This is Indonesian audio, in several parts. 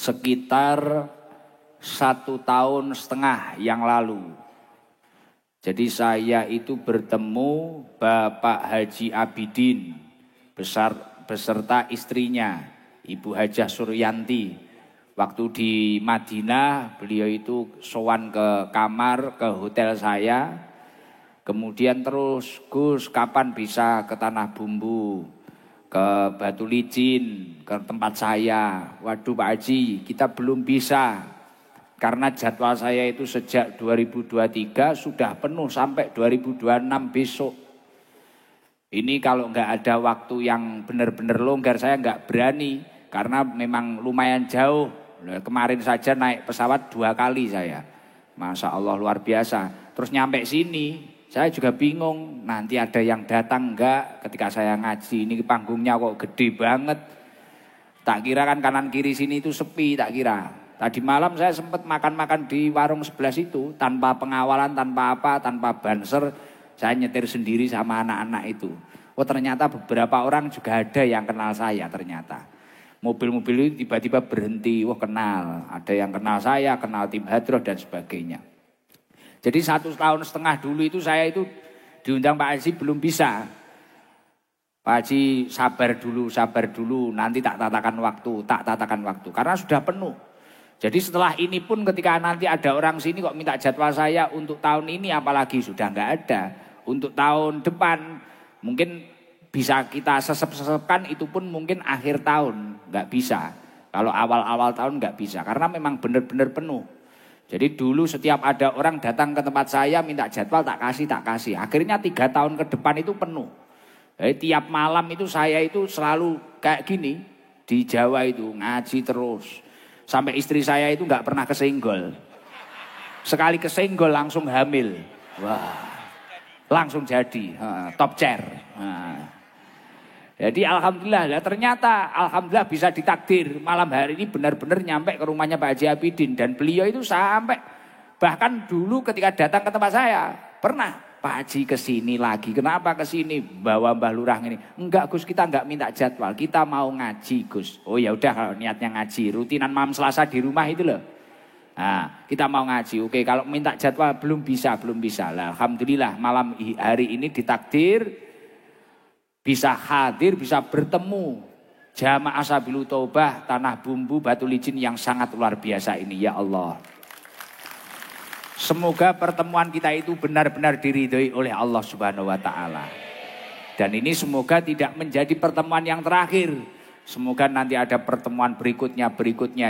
sekitar 1,5 tahun yang lalu. Jadi saya itu bertemu Bapak Haji Abidin beserta istrinya Ibu Hajah Suryanti. Waktu di Madinah beliau itu sowan ke kamar ke hotel saya. Kemudian terus, Gus kapan bisa ke Tanah Bumbu, ke Batu Licin, ke tempat saya. Waduh Pak Haji, kita belum bisa. Karena jadwal saya itu sejak 2023 sudah penuh sampai 2026 besok. Ini kalau nggak ada waktu yang benar-benar longgar saya nggak berani. Karena memang lumayan jauh. Kemarin saja naik pesawat 2 kali saya. Masya Allah luar biasa. Terus nyampe sini saya juga bingung. Nanti ada yang datang nggak ketika saya ngaji. Ini panggungnya kok gede banget. Tak kira kan kanan kiri sini itu sepi tak kira. Tadi malam saya sempat makan-makan di warung sebelah situ. Tanpa pengawalan, tanpa apa, tanpa banser. Saya nyetir sendiri sama anak-anak itu. Oh ternyata beberapa orang juga ada yang kenal saya ternyata. Mobil-mobil itu tiba-tiba berhenti. Wah kenal. Ada yang kenal saya, kenal tim Hadroh dan sebagainya. Jadi 1,5 tahun dulu itu saya itu diundang Pak Haji belum bisa. Pak Haji sabar dulu. Nanti tak tatakan waktu. Karena sudah penuh. Jadi setelah ini pun ketika nanti ada orang sini kok minta jadwal saya untuk tahun ini apalagi sudah nggak ada. Untuk tahun depan mungkin bisa kita sesep-sesepkan itu pun mungkin akhir tahun nggak bisa. Kalau awal-awal tahun nggak bisa karena memang benar-benar penuh. Jadi dulu setiap ada orang datang ke tempat saya minta jadwal tak kasih. Akhirnya 3 tahun ke depan itu penuh. Jadi tiap malam itu saya itu selalu kayak gini di Jawa itu ngaji terus. Sampai istri saya itu nggak pernah kesenggol. Sekali kesenggol langsung hamil. Wah, langsung jadi top chair. Jadi alhamdulillah, ternyata alhamdulillah bisa ditakdir malam hari ini benar-benar nyampe ke rumahnya Pak Haji Abidin. Dan beliau itu sampai bahkan dulu ketika datang ke tempat saya pernah Pak Haji kesini lagi. Kenapa kesini? Bawa Mbah Lurah ini. Enggak Gus, kita enggak minta jadwal. Kita mau ngaji Gus. Oh ya udah kalau niatnya ngaji. Rutinan malam Selasa di rumah itu loh. Nah, kita mau ngaji. Oke, kalau minta jadwal belum bisa. Lah, alhamdulillah malam hari ini ditakdir bisa hadir, bisa bertemu jamaah Sabilul Taubah Tanah Bumbu Batu Licin yang sangat luar biasa ini ya Allah. Semoga pertemuan kita itu benar-benar diridhoi oleh Allah Subhanahu wa taala. Dan ini semoga tidak menjadi pertemuan yang terakhir. Semoga nanti ada pertemuan berikutnya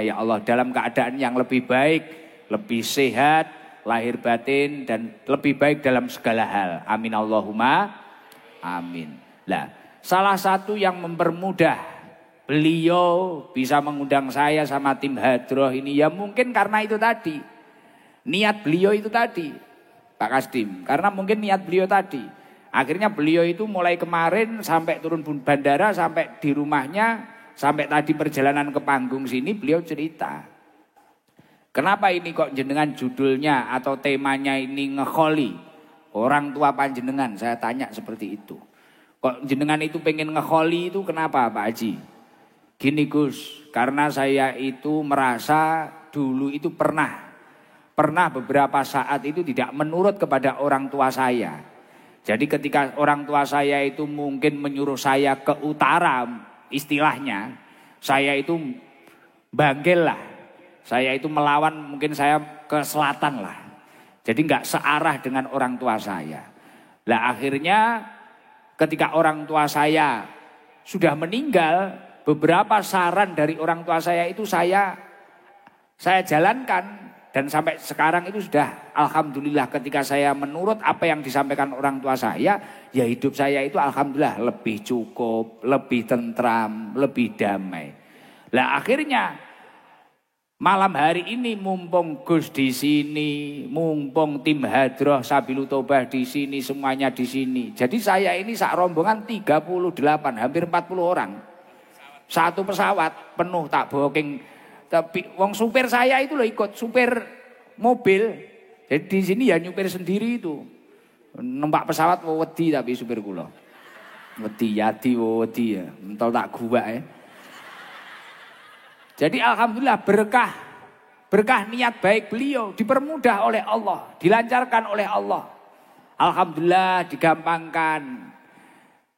ya Allah dalam keadaan yang lebih baik, lebih sehat, lahir batin dan lebih baik dalam segala hal. Amin Allahumma amin. Nah, salah satu yang mempermudah beliau bisa mengundang saya sama tim Hadroh ini ya mungkin karena itu tadi. Niat beliau itu tadi, Pak Kasdim. Karena mungkin niat beliau tadi. Akhirnya beliau itu mulai kemarin sampai turun bandara, sampai di rumahnya, sampai tadi perjalanan ke panggung sini beliau cerita. Kenapa ini kok jenengan judulnya atau temanya ini ngekholi? Orang tua panjenengan, saya tanya seperti itu. Kok jenengan itu pengen ngekholi itu kenapa Pak Haji? Gini Gus, karena saya itu merasa dulu itu pernah beberapa saat itu tidak menurut kepada orang tua saya. Jadi ketika orang tua saya itu mungkin menyuruh saya ke utara istilahnya, saya itu banggel lah. Saya itu melawan mungkin saya ke selatan lah. Jadi nggak searah dengan orang tua saya. Lah akhirnya ketika orang tua saya sudah meninggal, beberapa saran dari orang tua saya itu saya jalankan. Dan sampai sekarang itu sudah alhamdulillah ketika saya menurut apa yang disampaikan orang tua saya, ya hidup saya itu alhamdulillah lebih cukup, lebih tentram, lebih damai. Lah akhirnya malam hari ini mumpung Gus di sini, mumpung tim Hadroh Sabilul Taubah di sini, semuanya di sini. Jadi saya ini sak rombongan 38, hampir 40 orang. Satu pesawat penuh tak booking. Tapi wong supir saya itu loh ikut supir mobil. Jadi di sini ya nyupir sendiri itu. Numpak pesawat wedi tapi supir kula. Wedi yati wedi ya. Entol tak gua ya. Jadi alhamdulillah berkah niat baik beliau dipermudah oleh Allah, dilancarkan oleh Allah. Alhamdulillah digampangkan.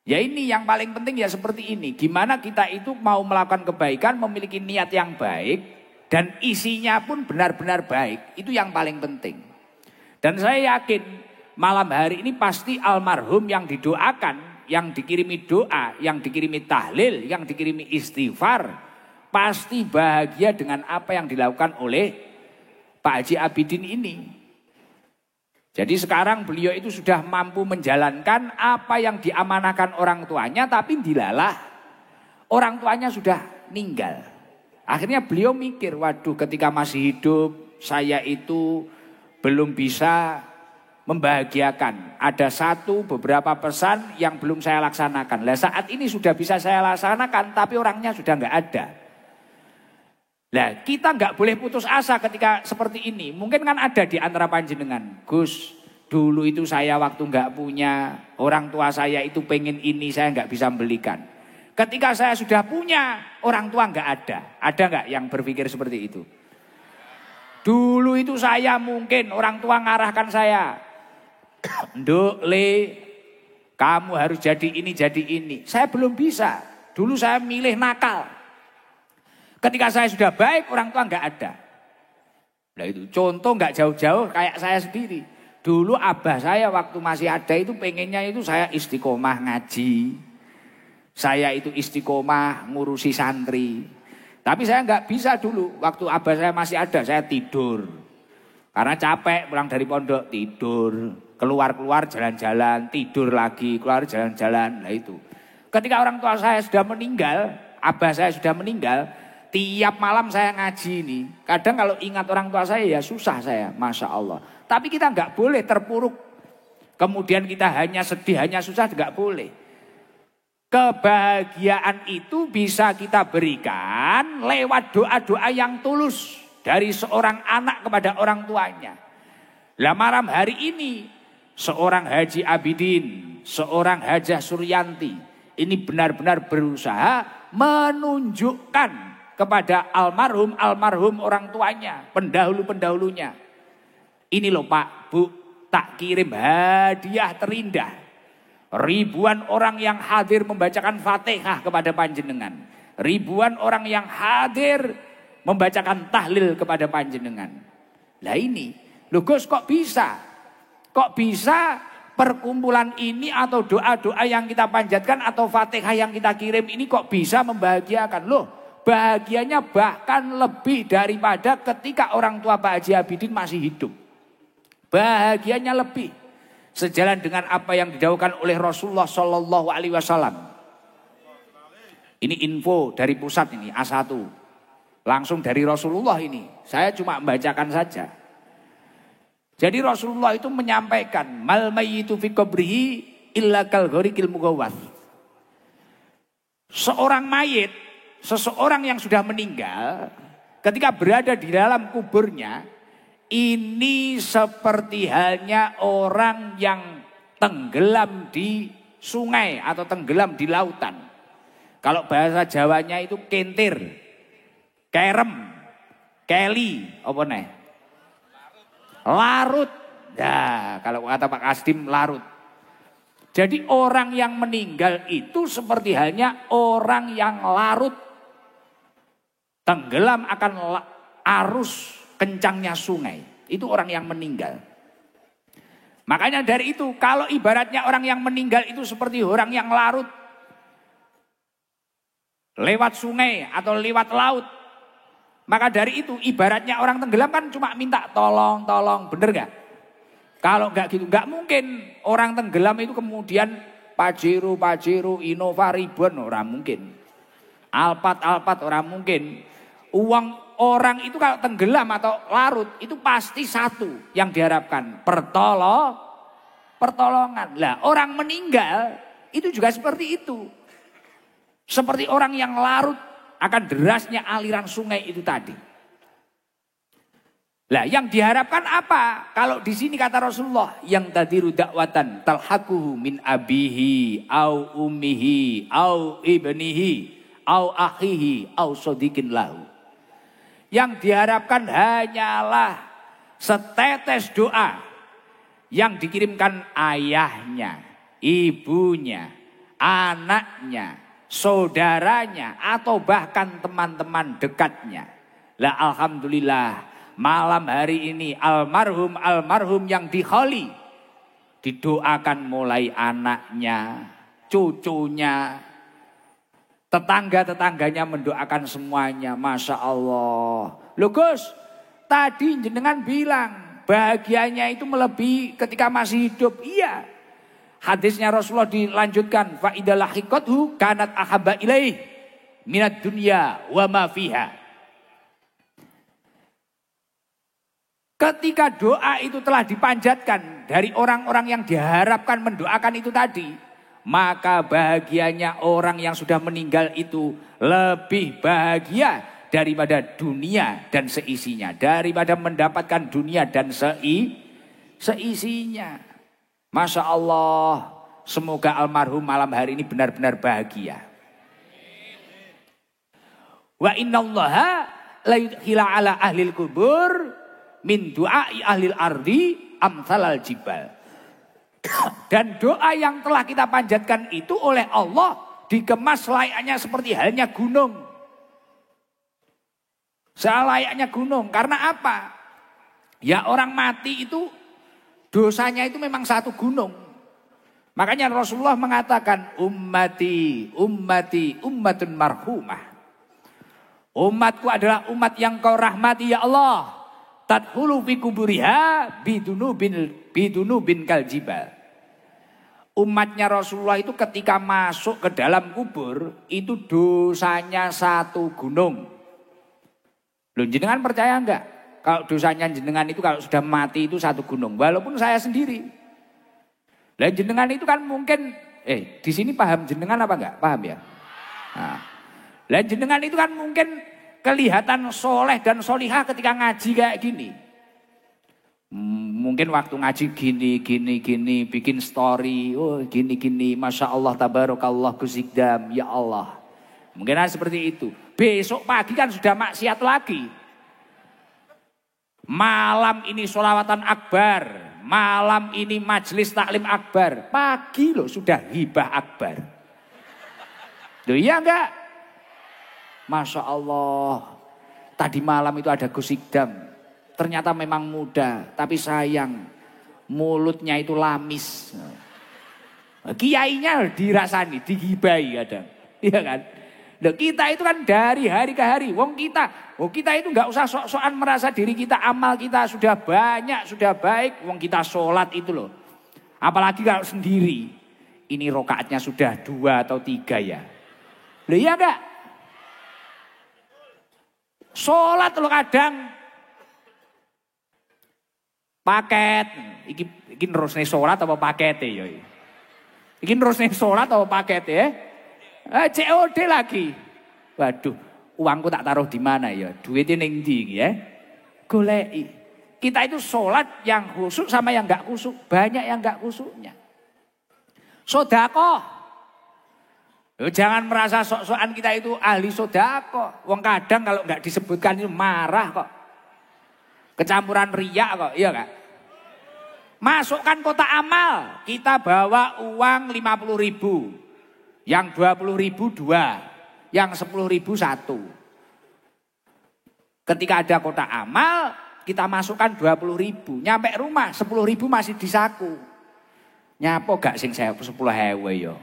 Ya ini yang paling penting ya seperti ini. Gimana kita itu mau melakukan kebaikan, memiliki niat yang baik dan isinya pun benar-benar baik. Itu yang paling penting. Dan saya yakin malam hari ini pasti almarhum yang didoakan, yang dikirimi doa, yang dikirimi tahlil, yang dikirimi istighfar, pasti bahagia dengan apa yang dilakukan oleh Pak Haji Abidin ini. Jadi sekarang beliau itu sudah mampu menjalankan apa yang diamanahkan orang tuanya, tapi dilalah orang tuanya sudah meninggal. Akhirnya beliau mikir, waduh ketika masih hidup saya itu belum bisa membahagiakan. Ada beberapa pesan yang belum saya laksanakan. Lah saat ini sudah bisa saya laksanakan, tapi orangnya sudah nggak ada. Nah, kita nggak boleh putus asa ketika seperti ini. Mungkin kan ada di antara panjenengan, Gus, dulu itu saya waktu nggak punya, orang tua saya itu pengen ini, saya nggak bisa belikan. Ketika saya sudah punya, orang tua nggak ada. Ada nggak yang berpikir seperti itu? Dulu itu saya mungkin orang tua ngarahkan saya, Nduk, Le, kamu harus jadi ini, jadi ini. Saya belum bisa. Dulu saya milih nakal. Ketika saya sudah baik, orang tua nggak ada. Nah itu contoh nggak jauh-jauh kayak saya sendiri. Dulu abah saya waktu masih ada itu pengennya itu saya istiqomah ngaji. Saya itu istiqomah ngurusi santri. Tapi saya nggak bisa dulu. Waktu abah saya masih ada, saya tidur. Karena capek pulang dari pondok, tidur. Keluar-keluar jalan-jalan, tidur lagi, keluar jalan-jalan. Nah itu. Ketika orang tua saya sudah meninggal, abah saya sudah meninggal, tiap malam saya ngaji ini. Kadang kalau ingat orang tua saya ya susah saya, Masya Allah. Tapi kita nggak boleh terpuruk. Kemudian kita hanya sedih, hanya susah, nggak boleh. Kebahagiaan itu bisa kita berikan lewat doa-doa yang tulus dari seorang anak kepada orang tuanya. Lah malam hari ini seorang Haji Abidin, seorang Hajah Suryanti ini benar-benar berusaha menunjukkan kepada almarhum orang tuanya, pendahulu-pendahulunya. Ini loh Pak, Bu, tak kirim hadiah terindah. Ribuan orang yang hadir membacakan Fatihah kepada panjenengan. Ribuan orang yang hadir membacakan tahlil kepada panjenengan. Lah ini, loh Gus kok bisa? Kok bisa perkumpulan ini atau doa-doa yang kita panjatkan atau Fatihah yang kita kirim ini kok bisa membahagiakan? Loh, bahagianya bahkan lebih daripada ketika orang tua Pak Haji Abidin masih hidup. Bahagianya lebih. Sejalan dengan apa yang didhawuhkan oleh Rasulullah Shallallahu Alaihi Wasallam. Ini info dari pusat ini A1. Langsung dari Rasulullah ini. Saya cuma membacakan saja. Jadi Rasulullah itu menyampaikan mal mayyitu fi qabrihi illa kal ghariqil mugawwath. Seorang mayit, seseorang yang sudah meninggal, ketika berada di dalam kuburnya, ini seperti halnya orang yang tenggelam di sungai atau tenggelam di lautan. Kalau bahasa Jawanya itu kentir, kerem, keli, apa nih? Larut. Nah, kalau kata Pak Kasdim larut. Jadi orang yang meninggal itu seperti halnya orang yang larut. Tenggelam akan arus kencangnya sungai. Itu orang yang meninggal. Makanya dari itu kalau ibaratnya orang yang meninggal itu seperti orang yang larut. Lewat sungai atau lewat laut. Maka dari itu ibaratnya orang tenggelam kan cuma minta tolong, bener gak? Kalau gak gitu, gak mungkin orang tenggelam itu kemudian Pajero, Innova, Ribbon, orang mungkin. Alphard, orang mungkin. Uang orang itu kalau tenggelam atau larut itu pasti satu yang diharapkan. Pertolongan. Lah orang meninggal itu juga seperti itu. Seperti orang yang larut akan derasnya aliran sungai itu tadi. Lah yang diharapkan apa? Kalau di sini kata Rasulullah, yang tadiru dakwatan talhaquhu min abihi au ummihi au ibnihi au akhihi au sodikin lahu. Yang diharapkan hanyalah setetes doa yang dikirimkan ayahnya, ibunya, anaknya, saudaranya, atau bahkan teman-teman dekatnya. Lah alhamdulillah malam hari ini almarhum yang dikholi didoakan mulai anaknya, cucunya, tetangga-tetangganya mendoakan semuanya. Masya Allah. Loh Gus, tadi jenengan bilang bahagianya itu melebihi ketika masih hidup. Iya. Hadisnya Rasulullah dilanjutkan. Fa idza lahiqathu kanat ahabba ilaih minad dunya wa ma fiha. Ketika doa itu telah dipanjatkan dari orang-orang yang diharapkan mendoakan itu tadi, maka bahagianya orang yang sudah meninggal itu lebih bahagia daripada dunia dan seisinya. Daripada mendapatkan dunia dan seisinya. Masya Allah, semoga almarhum malam hari ini benar-benar bahagia. Wa innallaha la yudkhila ala ahlil kubur min du'ai ahlil ardi amsalal jibal. Dan doa yang telah kita panjatkan itu oleh Allah dikemas layaknya seperti halnya gunung. Selayaknya gunung. Karena apa? Ya orang mati itu dosanya itu memang satu gunung. Makanya Rasulullah mengatakan ummati ummatun marhumah. Umatku adalah umat yang kau rahmati ya Allah. Tadkhulu fi kuburiha bidunubin kaljibal. Umatnya Rasulullah itu ketika masuk ke dalam kubur itu dosanya satu gunung. Loh jenengan percaya enggak? Kalau dosanya jenengan itu kalau sudah mati itu satu gunung. Walaupun saya sendiri. Lah jenengan itu kan mungkin di sini paham jenengan apa enggak? Paham ya? Nah. Lah jenengan itu kan mungkin kelihatan soleh dan solihah ketika ngaji kayak gini. Mungkin waktu ngaji gini, bikin story. Oh gini, Masya Allah, tabarakallah, Gusikdam, ya Allah. Mungkin seperti itu. Besok pagi kan sudah maksiat lagi. Malam ini sholawatan akbar. Malam ini majelis taklim akbar. Pagi loh sudah hibah akbar. Loh iya enggak? Masya Allah. Tadi malam itu ada Gusikdam. Ternyata memang muda, tapi sayang mulutnya itu lamis. Kiainya dirasani, digibai kadang. Iya kan? Loh, kita itu kan dari hari ke hari. Wong kita itu nggak usah sok-sokan merasa diri kita amal kita sudah banyak, sudah baik. Wong kita sholat itu loh. Apalagi kalau sendiri. Ini rokaatnya sudah 2 atau 3 ya. Loh iya enggak? Sholat loh kadang. Paket, iki nerusne sholat apa paket ya? Iki nerusne sholat apa paket ya? COD lagi. Waduh, uangku tak taruh di mana ya? Duitnya ning ndi ya? Goleki. Kita itu sholat yang khusyuk sama yang enggak khusyuk. Banyak yang enggak khusyuknya. Sedekah. Jangan merasa sok-sokan kita itu ahli sedekah. Wong kadang kalau enggak disebutkan itu marah kok. Kecampuran riak kok, iya gak? Masukkan kotak amal, kita bawa uang 50.000. Yang 20.000 2, yang 10.000 1. Ketika ada kotak amal, kita masukkan 20.000. Nyampe rumah 10.000 masih di saku. Nyapo gak sing 10.000 ya?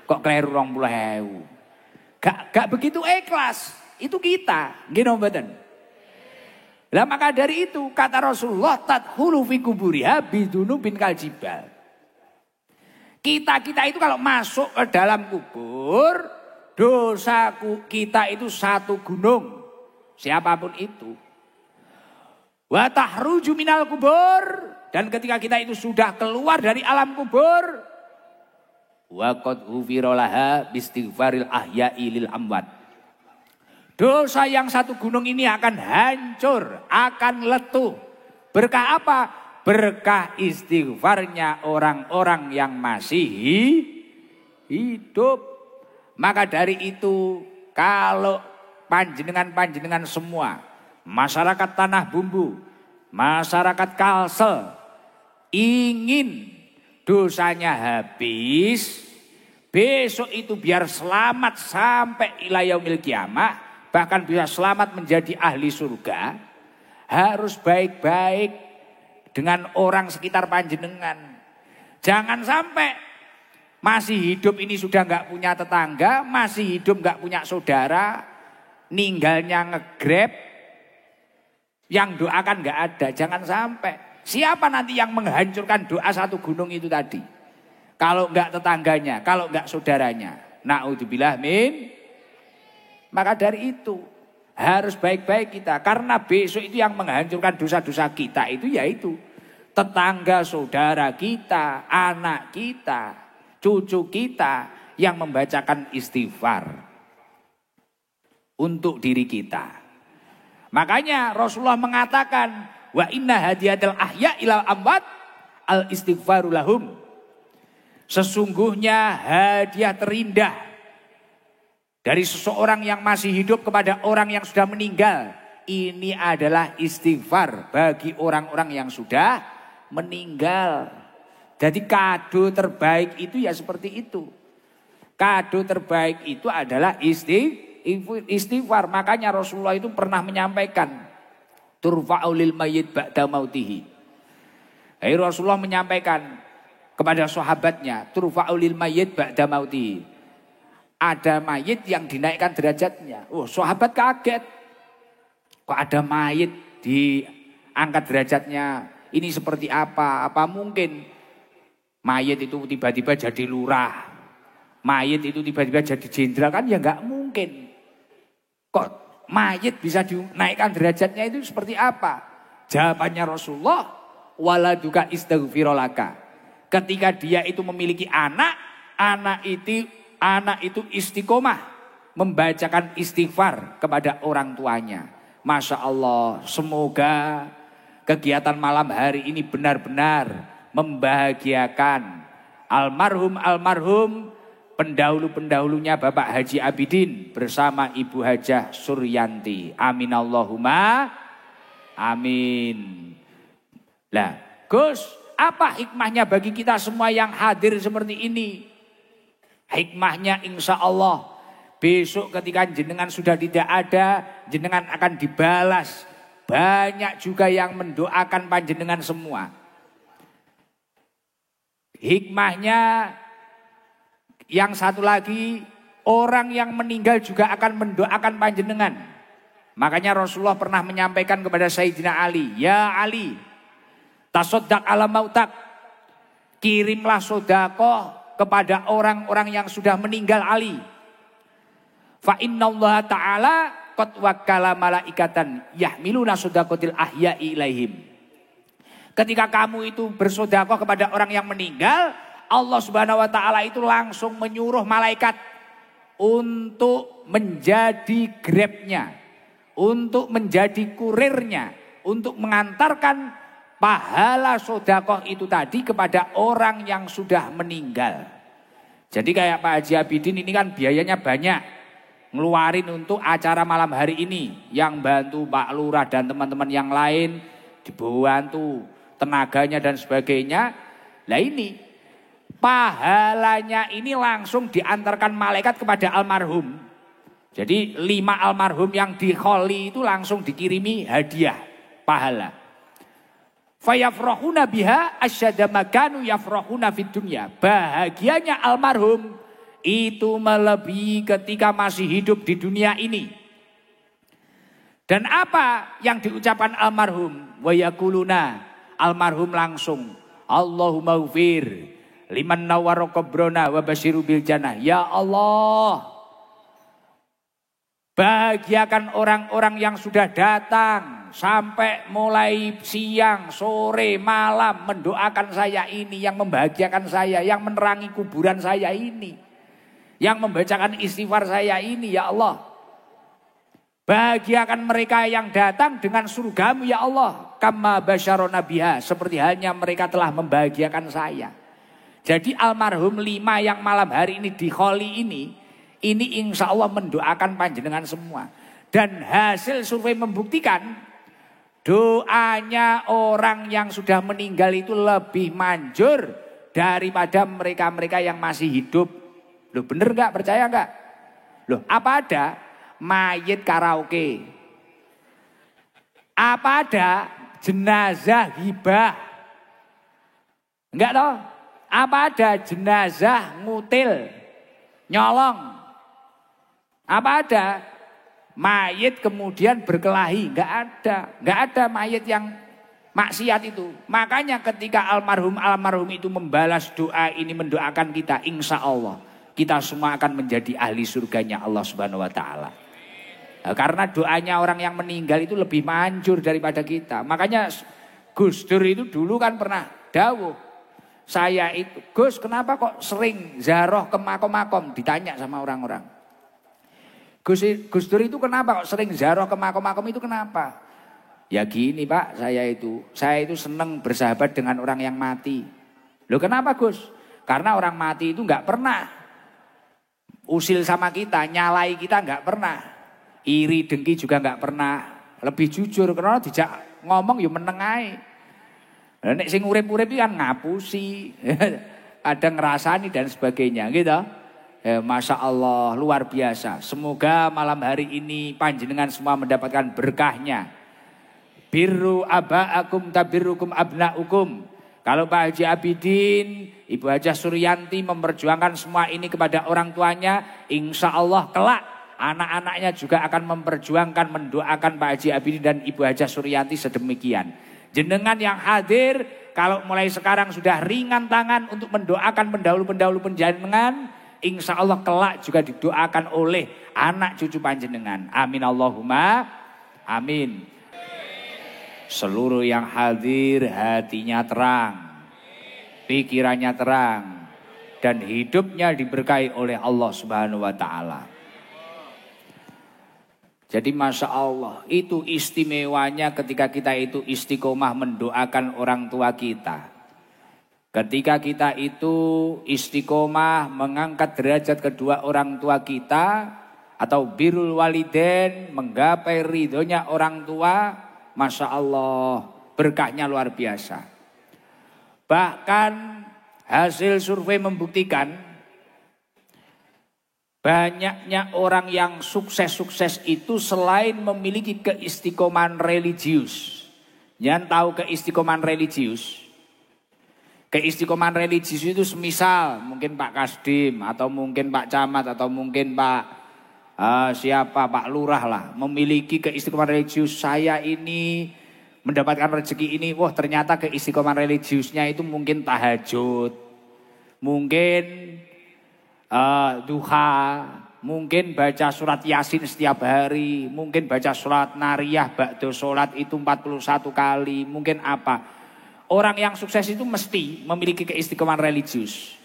Kok kleru 20.000? Gak begitu ikhlas. Itu kita, nggih mboten? Lah maka dari itu kata Rasulullah tadkhulu fi kuburiha bidunubin kaljibal. Kita itu kalau masuk ke dalam kubur, dosa kita itu satu gunung. Siapapun itu. Wa tahruju minal kubur, dan ketika kita itu sudah keluar dari alam kubur, wa qad ghufira laha bistighfaril ahya'i lil amwat. Dosa yang satu gunung ini akan hancur, akan letup. Berkah apa? Berkah istighfarnya orang-orang yang masih hidup. Maka dari itu kalau panjenengan semua masyarakat Tanah Bumbu, masyarakat Kalsel ingin dosanya habis, besok itu biar selamat sampai ila yaumil kiamah, bahkan bisa selamat menjadi ahli surga, harus baik-baik dengan orang sekitar panjenengan. Jangan sampai masih hidup ini sudah nggak punya tetangga, masih hidup nggak punya saudara, ninggalnya ngegrab, yang doakan nggak ada. Jangan sampai. Siapa nanti yang menghancurkan doa satu gunung itu tadi? Kalau nggak tetangganya, kalau nggak saudaranya. Na'udzubillah min. Maka dari itu harus baik-baik kita. Karena besok itu yang menghancurkan dosa-dosa kita itu yaitu tetangga, saudara kita, anak kita, cucu kita yang membacakan istighfar untuk diri kita. Makanya Rasulullah mengatakan, wa inna hadiyatul ahya ilal amwat al istighfaru lahum. Sesungguhnya hadiah terindah dari seseorang yang masih hidup kepada orang yang sudah meninggal, ini adalah istighfar bagi orang-orang yang sudah meninggal. Jadi kado terbaik itu ya seperti itu. Kado terbaik itu adalah istighfar. Makanya Rasulullah itu pernah menyampaikan, turfa'u lil mayyit ba'da mautihi. Rasulullah menyampaikan kepada sahabatnya, turfa'u lil mayyit ba'da mautihi. Ada mayit yang dinaikkan derajatnya. Oh, sahabat kaget. Kok ada mayit diangkat derajatnya? Ini seperti apa? Apa mungkin mayit itu tiba-tiba jadi lurah? Mayit itu tiba-tiba jadi jenderal? Kan ya nggak mungkin. Kok mayit bisa dinaikkan derajatnya itu seperti apa? Jawabannya Rasulullah, waladuka istaghfirolaka. Ketika dia itu memiliki anak, anak itu istiqomah membacakan istighfar kepada orang tuanya. Masya Allah, semoga kegiatan malam hari ini benar-benar membahagiakan almarhum pendahulu-pendahulunya Bapak Haji Abidin bersama Ibu Hajah Suryanti. Amin Allahumma amin. Lah, Gus, apa hikmahnya bagi kita semua yang hadir seperti ini? Hikmahnya insya Allah besok ketika jenengan sudah tidak ada, jenengan akan dibalas. Banyak juga yang mendoakan panjenengan semua. Hikmahnya yang satu lagi, orang yang meninggal juga akan mendoakan panjenengan. Makanya Rasulullah pernah menyampaikan kepada Sayyidina Ali, ya Ali, tasoddaq ala mautak, kirimlah sodakoh kepada orang-orang yang sudah meninggal Ali. Fa innallaha ta'ala qad wakkala malaikatan yahmiluna sodakotil ahya'i ilaihim. Ketika kamu itu bersodakoh kepada orang yang meninggal, Allah Subhanahu wa ta'ala itu langsung menyuruh malaikat untuk menjadi grabnya, untuk menjadi kurirnya, untuk mengantarkan pahala sodakoh itu tadi kepada orang yang sudah meninggal. Jadi kayak Pak Haji Abidin ini kan biayanya banyak. Ngeluarin untuk acara malam hari ini. Yang bantu Pak Lurah dan teman-teman yang lain. Dibantu tenaganya dan sebagainya. Nah ini pahalanya ini langsung diantarkan malaikat kepada almarhum. Jadi 5 almarhum yang di kholi itu langsung dikirimi hadiah pahala. Fayafrahuna biha asyadda makanu yafrahuna fid dunya. Bahagianya almarhum itu melebihi ketika masih hidup di dunia ini. Dan apa yang diucapkan almarhum? Wa yakuluna, almarhum langsung, Allahumma ghfir liman nawwara qabrana wa basyiru bil jannah. Ya Allah, bahagiakan orang-orang yang sudah datang sampai mulai siang, sore, malam mendoakan saya ini, yang membahagiakan saya, yang menerangi kuburan saya ini, yang membacakan istighfar saya ini, ya Allah. Bahagiakan mereka yang datang dengan surgamu, ya Allah. Kama basyarona biha, seperti halnya mereka telah membahagiakan saya. Jadi almarhum 5 yang malam hari ini di kholi ini insya Allah mendoakan panjenengan semua. Dan hasil survei membuktikan doanya orang yang sudah meninggal itu lebih manjur daripada mereka-mereka yang masih hidup. Loh bener nggak? Percaya nggak? Loh apa ada mayit karaoke? Apa ada jenazah hibah? Enggak toh? Apa ada jenazah ngutil, nyolong? Apa ada mayit kemudian berkelahi? Enggak ada. Enggak ada mayit yang maksiat itu. Makanya ketika almarhum itu membalas doa ini, mendoakan kita, insya Allah kita semua akan menjadi ahli surganya Allah Subhanahu wa taala. Nah, karena doanya orang yang meninggal itu lebih manjur daripada kita. Makanya Gus Dur itu dulu kan pernah dawuh, saya itu, Gus kenapa kok sering ziarah ke makom-makom? Ditanya sama orang-orang. Gus Dur itu kenapa kok sering ziarah ke makom-makom itu kenapa? Ya gini Pak, saya itu senang bersahabat dengan orang yang mati. Loh kenapa Gus? Karena orang mati itu nggak pernah usil sama kita, nyalai kita nggak pernah. Iri dengki juga nggak pernah. Lebih jujur karena dijak ngomong ya meneng ae. Lah nek sing urip-urip kan ngapusi, ada ngerasani dan sebagainya gitu. Masya Allah luar biasa. Semoga malam hari ini panjenengan semua mendapatkan berkahnya. Birru aba'akum tabirrukum abna'ukum. Kalau Pak Haji Abidin, Ibu Hajah Suryanti memperjuangkan semua ini kepada orang tuanya, insya Allah kelak anak-anaknya juga akan memperjuangkan, mendoakan Pak Haji Abidin dan Ibu Hajah Suryanti sedemikian. Jenengan yang hadir, kalau mulai sekarang sudah ringan tangan untuk mendoakan pendahulu-pendahulu panjenengan, insya Allah kelak juga didoakan oleh anak cucu panjenengan. Amin Allahumma amin. Seluruh yang hadir hatinya terang, pikirannya terang, dan hidupnya diberkahi oleh Allah Subhanahu wa taala. Jadi Masya Allah, itu istimewanya ketika kita itu istiqomah mendoakan orang tua kita. Ketika kita itu istiqomah mengangkat derajat kedua orang tua kita, atau birrul walidain, menggapai ridhonya orang tua, Masya Allah berkahnya luar biasa. Bahkan hasil survei membuktikan banyaknya orang yang sukses-sukses itu selain memiliki keistiqomahan religius. Jangan tahu keistiqomahan religius. Keistiqomahan religius itu semisal mungkin Pak Kasdim atau mungkin Pak Camat atau mungkin Pak Pak Lurah lah, memiliki keistiqomahan religius. Saya ini mendapatkan rezeki ini, wah ternyata keistiqomahan religiusnya itu mungkin tahajud, mungkin duha, mungkin baca surat Yasin setiap hari, mungkin baca surat Nariyah ba'da sholat itu 41 kali, mungkin apa. Orang yang sukses itu mesti memiliki keistiqomahan religius.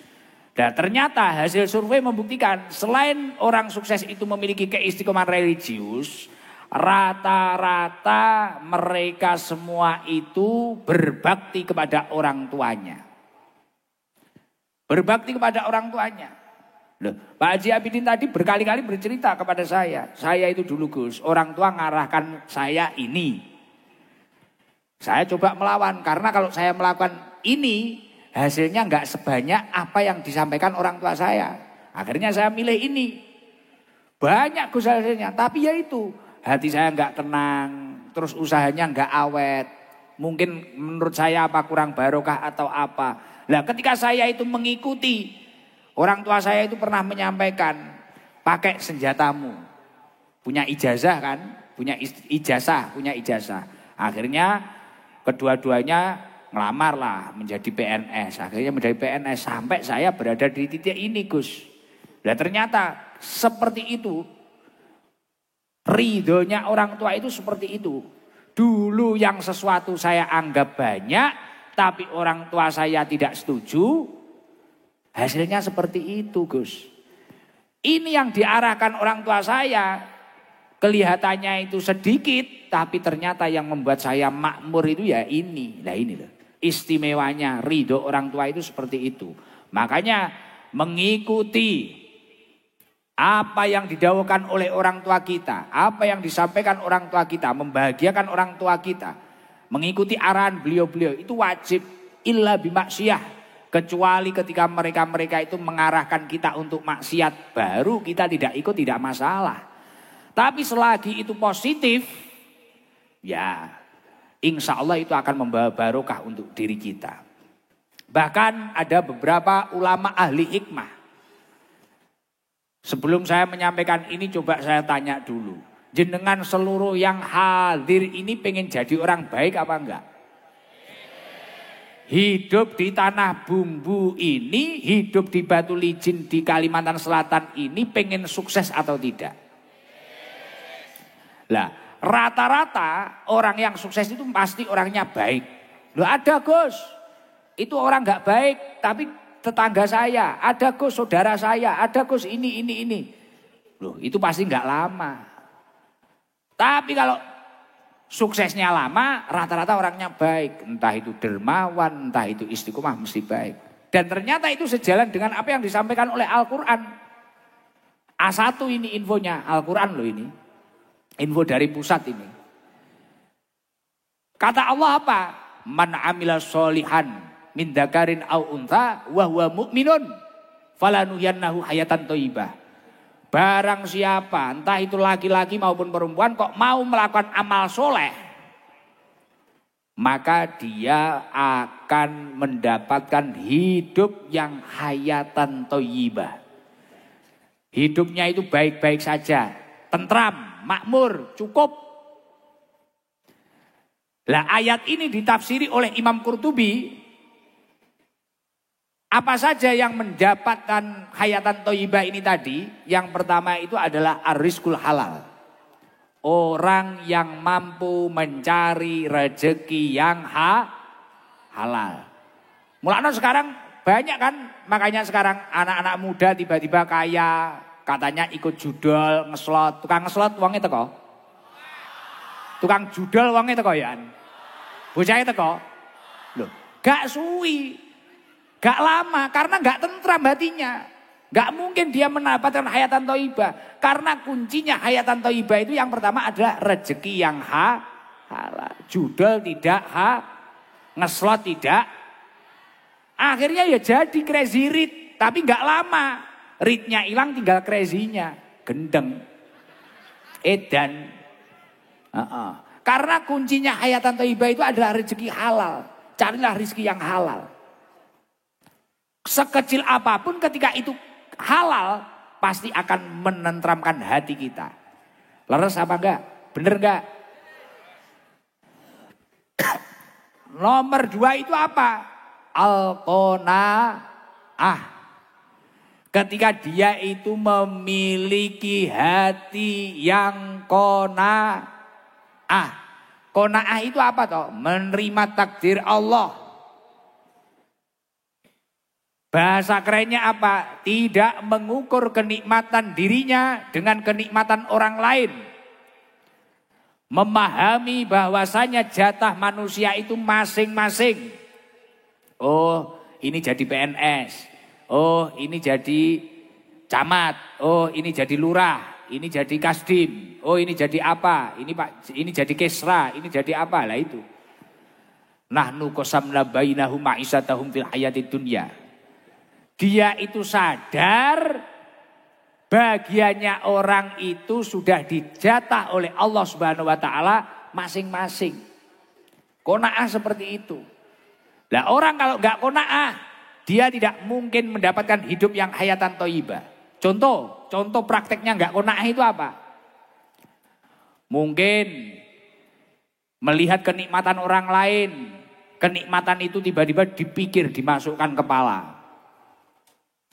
Dan ternyata hasil survei membuktikan selain orang sukses itu memiliki keistiqomahan religius, rata-rata mereka semua itu berbakti kepada orang tuanya. Berbakti kepada orang tuanya. Loh, Pak Haji Abidin tadi berkali-kali bercerita kepada saya itu dulu Gus, orang tua ngarahkan saya ini. Saya coba melawan karena kalau saya melakukan ini, hasilnya nggak sebanyak apa yang disampaikan orang tua saya. Akhirnya saya milih ini. Banyak Gus hasilnya. Tapi ya itu. Hati saya nggak tenang. Terus usahanya nggak awet. Mungkin menurut saya apa kurang barokah atau apa. Nah ketika saya itu mengikuti. Orang tua saya itu pernah menyampaikan. Pakai senjatamu. Punya ijazah kan. Punya ijazah. Akhirnya kedua-duanya ngelamar lah menjadi PNS. Akhirnya menjadi PNS sampai saya berada di titik ini Gus. Dan ternyata seperti itu. Ridhonya orang tua itu seperti itu. Dulu yang sesuatu saya anggap banyak. Tapi orang tua saya tidak setuju. Hasilnya seperti itu Gus. Ini yang diarahkan orang tua saya. Kelihatannya itu sedikit. Tapi ternyata yang membuat saya makmur itu ya ini. Nah ini loh. Istimewanya ridho orang tua itu seperti itu. Makanya mengikuti Apa yang didawuhkan oleh orang tua kita, apa yang disampaikan orang tua kita, membahagiakan orang tua kita, mengikuti arahan beliau-beliau itu wajib. Illa bimaksiyah, kecuali ketika mereka-mereka itu mengarahkan kita untuk maksiat, baru kita tidak ikut, tidak masalah. Tapi selagi itu positif, ya insya Allah itu akan membawa barokah untuk diri kita. Bahkan ada beberapa ulama ahli hikmah. Sebelum saya menyampaikan ini coba saya tanya dulu. Jenengan seluruh yang hadir ini pengen jadi orang baik apa enggak? Hidup di tanah bumbu ini, hidup di Batu Licin di Kalimantan Selatan ini pengen sukses atau tidak? Lah, rata-rata orang yang sukses itu pasti orangnya baik. Loh ada Gus, itu orang enggak baik tapi tetangga saya, ada Gus saudara saya, ada Gus ini. Loh itu pasti enggak lama. Tapi kalau suksesnya lama, rata-rata orangnya baik. Entah itu dermawan, entah itu istiqomah mesti baik. Dan ternyata itu sejalan dengan apa yang disampaikan oleh Al-Quran. A1 ini infonya, Al-Quran loh ini. Info dari pusat ini. Kata Allah apa? Man amila sholihan min dzakarin au untha wa huwa mu'minun falanuhyannahu hayatan thayyibah. Barang siapa, entah itu laki-laki maupun perempuan kok mau melakukan amal soleh, maka dia akan mendapatkan hidup yang hayatan thayyibah. Hidupnya itu baik-baik saja, tentram, makmur, cukup. Lah ayat ini ditafsiri oleh Imam Qurtubi. Apa saja yang mendapatkan hayatan thayyibah ini tadi? Yang pertama itu adalah ar-rizqul halal. Orang yang mampu mencari rezeki yang halal. Mulanya sekarang banyak kan, makanya sekarang anak-anak muda tiba-tiba kaya, katanya ikut judol, ngeslot. Tukang ngeslot uangnya teko? Tukang judol uangnya teko ya? Bocahnya teko? Loh, gak suwi. Gak lama karena gak tentram hatinya. Gak mungkin dia mendapatkan hayatan thayyibah. Karena kuncinya hayatan thayyibah itu yang pertama adalah rezeki yang halal. Judol tidak ngeslot tidak. Akhirnya ya jadi crazy rich. Tapi gak lama. Ritnya hilang tinggal crazy-nya. Gendeng. Edan. Karena kuncinya hayatan thayyibah itu adalah rezeki halal. Carilah rezeki yang halal. Sekecil apapun ketika itu halal pasti akan menentramkan hati kita. Leres apa enggak? Bener enggak? Nomor 2 itu apa? Al-qanaah. Ketika dia itu memiliki hati yang qanaah. Qanaah itu apa toh? Menerima takdir Allah. Bahasa kerennya apa? Tidak mengukur kenikmatan dirinya dengan kenikmatan orang lain. Memahami bahwasanya jatah manusia itu masing-masing. Oh, ini jadi PNS. Oh, ini jadi camat. Oh, ini jadi lurah. Ini jadi kasdim. Oh, ini jadi apa? Ini jadi kesra. Ini jadi apa? Lah itu. Nahnu qasamna bainahum ma'isatahum fil hayatid dunya. Dia itu sadar bagiannya orang itu sudah dijatah oleh Allah Subhanahu wa taala masing-masing. Qanaah seperti itu. Lah orang kalau enggak qanaah, dia tidak mungkin mendapatkan hidup yang hayatan thayyibah. Contoh prakteknya enggak qanaah itu apa? Mungkin melihat kenikmatan orang lain, kenikmatan itu tiba-tiba dipikir, dimasukkan kepala.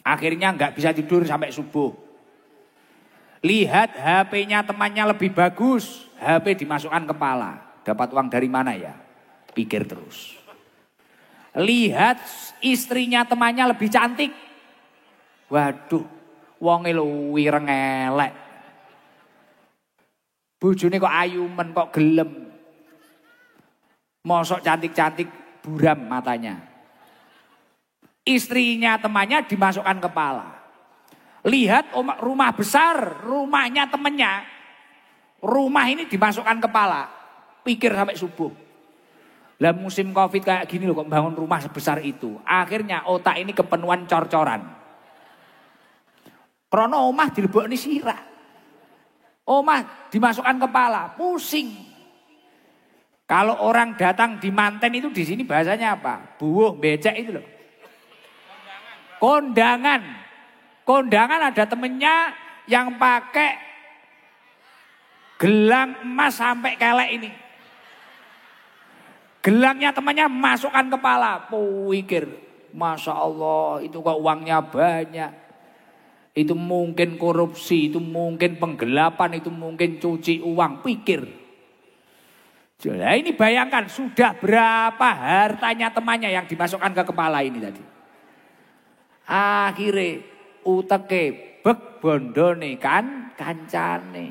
Akhirnya nggak bisa tidur sampai subuh. Lihat HP-nya temannya lebih bagus, HP dimasukkan kepala. Dapat uang dari mana ya? Pikir terus. Lihat istrinya temannya lebih cantik. Waduh, wonge luwih elek. Bojone kok ayumen, kok gelem. Mosok cantik-cantik buram matanya. Istrinya temannya dimasukkan kepala. Lihat rumah besar, rumahnya temennya. Rumah ini dimasukkan kepala. Pikir sampai subuh. Lah musim Covid kayak gini loh kok bangun rumah sebesar itu. Akhirnya otak ini kepenuhan cor-coran. Krono omah dilebokne sirah. Omah dimasukkan kepala, pusing. Kalau orang datang di manten itu di sini bahasanya apa? Buuh, becek itu loh. Kondangan. Kondangan ada temennya yang pakai gelang emas sampai kelek ini. Gelangnya temannya masukkan kepala. Pikir, Masya Allah itu kok uangnya banyak. Itu mungkin korupsi, itu mungkin penggelapan, itu mungkin cuci uang. Pikir. Jadi ini bayangkan sudah berapa hartanya temannya yang dimasukkan ke kepala ini tadi. Akhirnya uteke bek bondone kan kancane.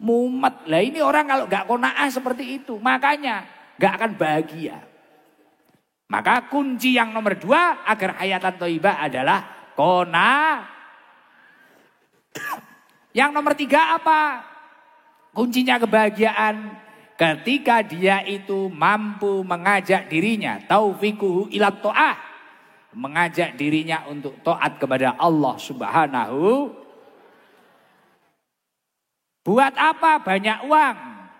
Mumet. Lah ini orang kalau gak qanaah seperti itu. Makanya gak akan bahagia. Maka kunci yang nomor 2 agar hayatan thayyibah adalah qanaah. Yang nomor 3 apa? Kuncinya kebahagiaan. Ketika dia itu mampu mengajak dirinya. Taufiquhu ila ta'ah. Mengajak dirinya untuk taat kepada Allah Subhanahu. Buat apa banyak uang?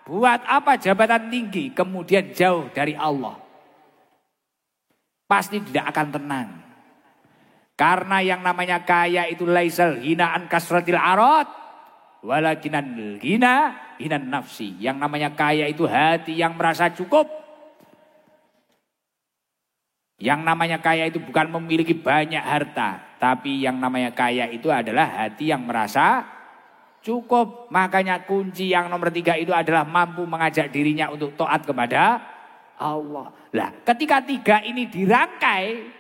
Buat apa jabatan tinggi? Kemudian jauh dari Allah. Pasti tidak akan tenang. Karena yang namanya kaya itu laisal hinaan kasratil arad. Walakinan hina hinan nafsi. Yang namanya kaya itu hati yang merasa cukup. Yang namanya kaya itu bukan memiliki banyak harta. Tapi yang namanya kaya itu adalah hati yang merasa cukup. Makanya kunci yang nomor 3 itu adalah mampu mengajak dirinya untuk taat kepada Allah. Lah ketika 3 ini dirangkai.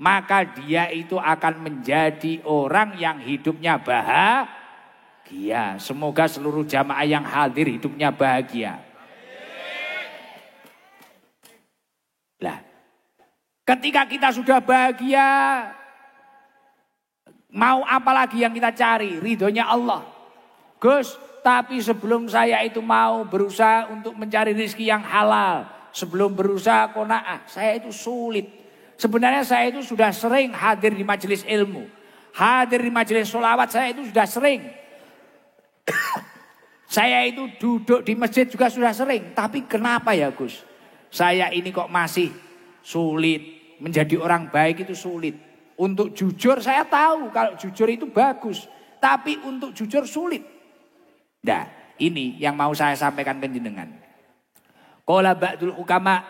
Maka dia itu akan menjadi orang yang hidupnya bahagia. Semoga seluruh jamaah yang hadir hidupnya bahagia. Lah ketika kita sudah bahagia, mau apa lagi yang kita cari? Ridhonya Allah. Gus, tapi sebelum saya itu mau berusaha untuk mencari rezeki yang halal, sebelum berusaha qanaah, saya itu sulit. Sebenarnya saya itu sudah sering hadir di majelis ilmu, hadir di majelis sholawat, saya itu sudah sering. Saya itu duduk di masjid juga sudah sering. Tapi kenapa ya Gus? Saya ini kok masih sulit. Menjadi orang baik itu sulit. Untuk jujur saya tahu kalau jujur itu bagus. Tapi untuk jujur sulit. Nah ini yang mau saya sampaikan ke jenengan. Qala ba'dul hukama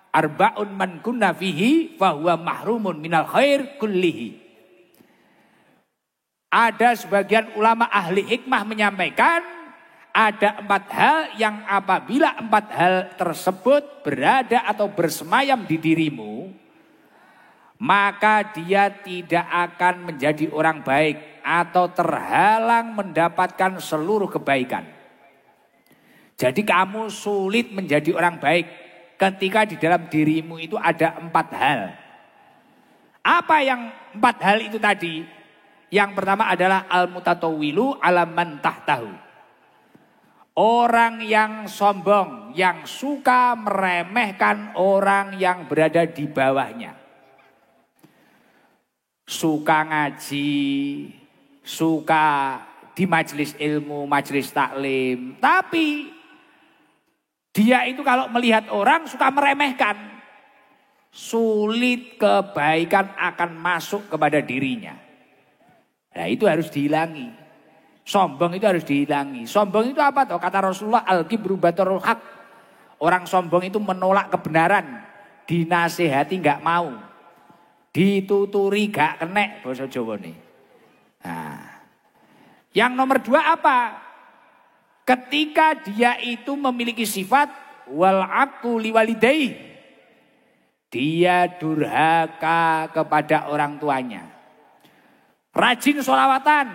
arba'un man kunna fihi fahuwa mahrumun minal khair kullihi. Ada sebagian ulama ahli hikmah menyampaikan ada 4 hal yang apabila 4 hal tersebut berada atau bersemayam di dirimu, maka dia tidak akan menjadi orang baik atau terhalang mendapatkan seluruh kebaikan. Jadi kamu sulit menjadi orang baik ketika di dalam dirimu itu ada 4 hal. Apa yang 4 hal itu tadi? Yang pertama adalah al-mutatawwilu ala man tahtahu. Orang yang sombong, yang suka meremehkan orang yang berada di bawahnya. Suka ngaji, suka di majelis ilmu, majelis taklim. Tapi dia itu kalau melihat orang suka meremehkan. Sulit kebaikan akan masuk kepada dirinya. Nah itu harus dihilangi. Sombong itu harus dihilangi. Sombong itu apa toh? Kata Rasulullah al-kibru batarul haq. Orang sombong itu menolak kebenaran. Dinasehati gak mau. Dituturi gak kenek basa Jawa nih. Nah, yang nomor 2 apa? Ketika dia itu memiliki sifat wal aqu liwalidayhi. Dia durhaka kepada orang tuanya. Rajin sholawatan,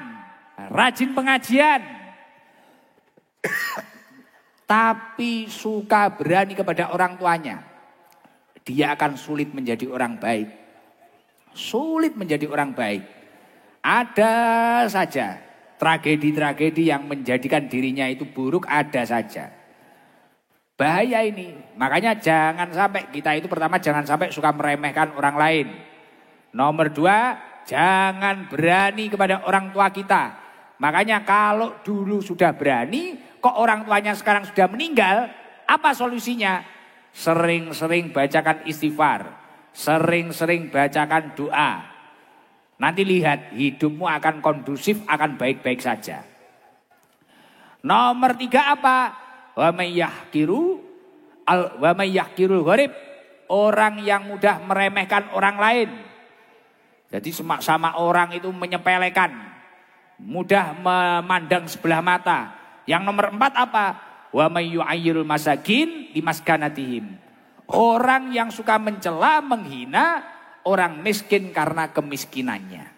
rajin pengajian. Tapi suka berani kepada orang tuanya. Dia akan sulit menjadi orang baik. Sulit menjadi orang baik. Ada saja tragedi-tragedi yang menjadikan dirinya itu buruk, ada saja. Bahaya ini. Makanya jangan sampai kita itu pertama jangan sampai suka meremehkan orang lain. Nomor 2, jangan berani kepada orang tua kita. Makanya kalau dulu sudah berani, kok orang tuanya sekarang sudah meninggal, apa solusinya? Sering-sering bacakan istighfar, sering-sring bacakan doa. Nanti lihat hidupmu akan kondusif, akan baik-baik saja. Nomor 3 apa? Wa may yahkirul gharib. Orang yang mudah meremehkan orang lain. Jadi sama orang itu menyepelekan, mudah memandang sebelah mata. Yang nomor 4 apa? Wa may yu'ayyirul masakin limaskanatihim. Orang yang suka mencela, menghina orang miskin karena kemiskinannya.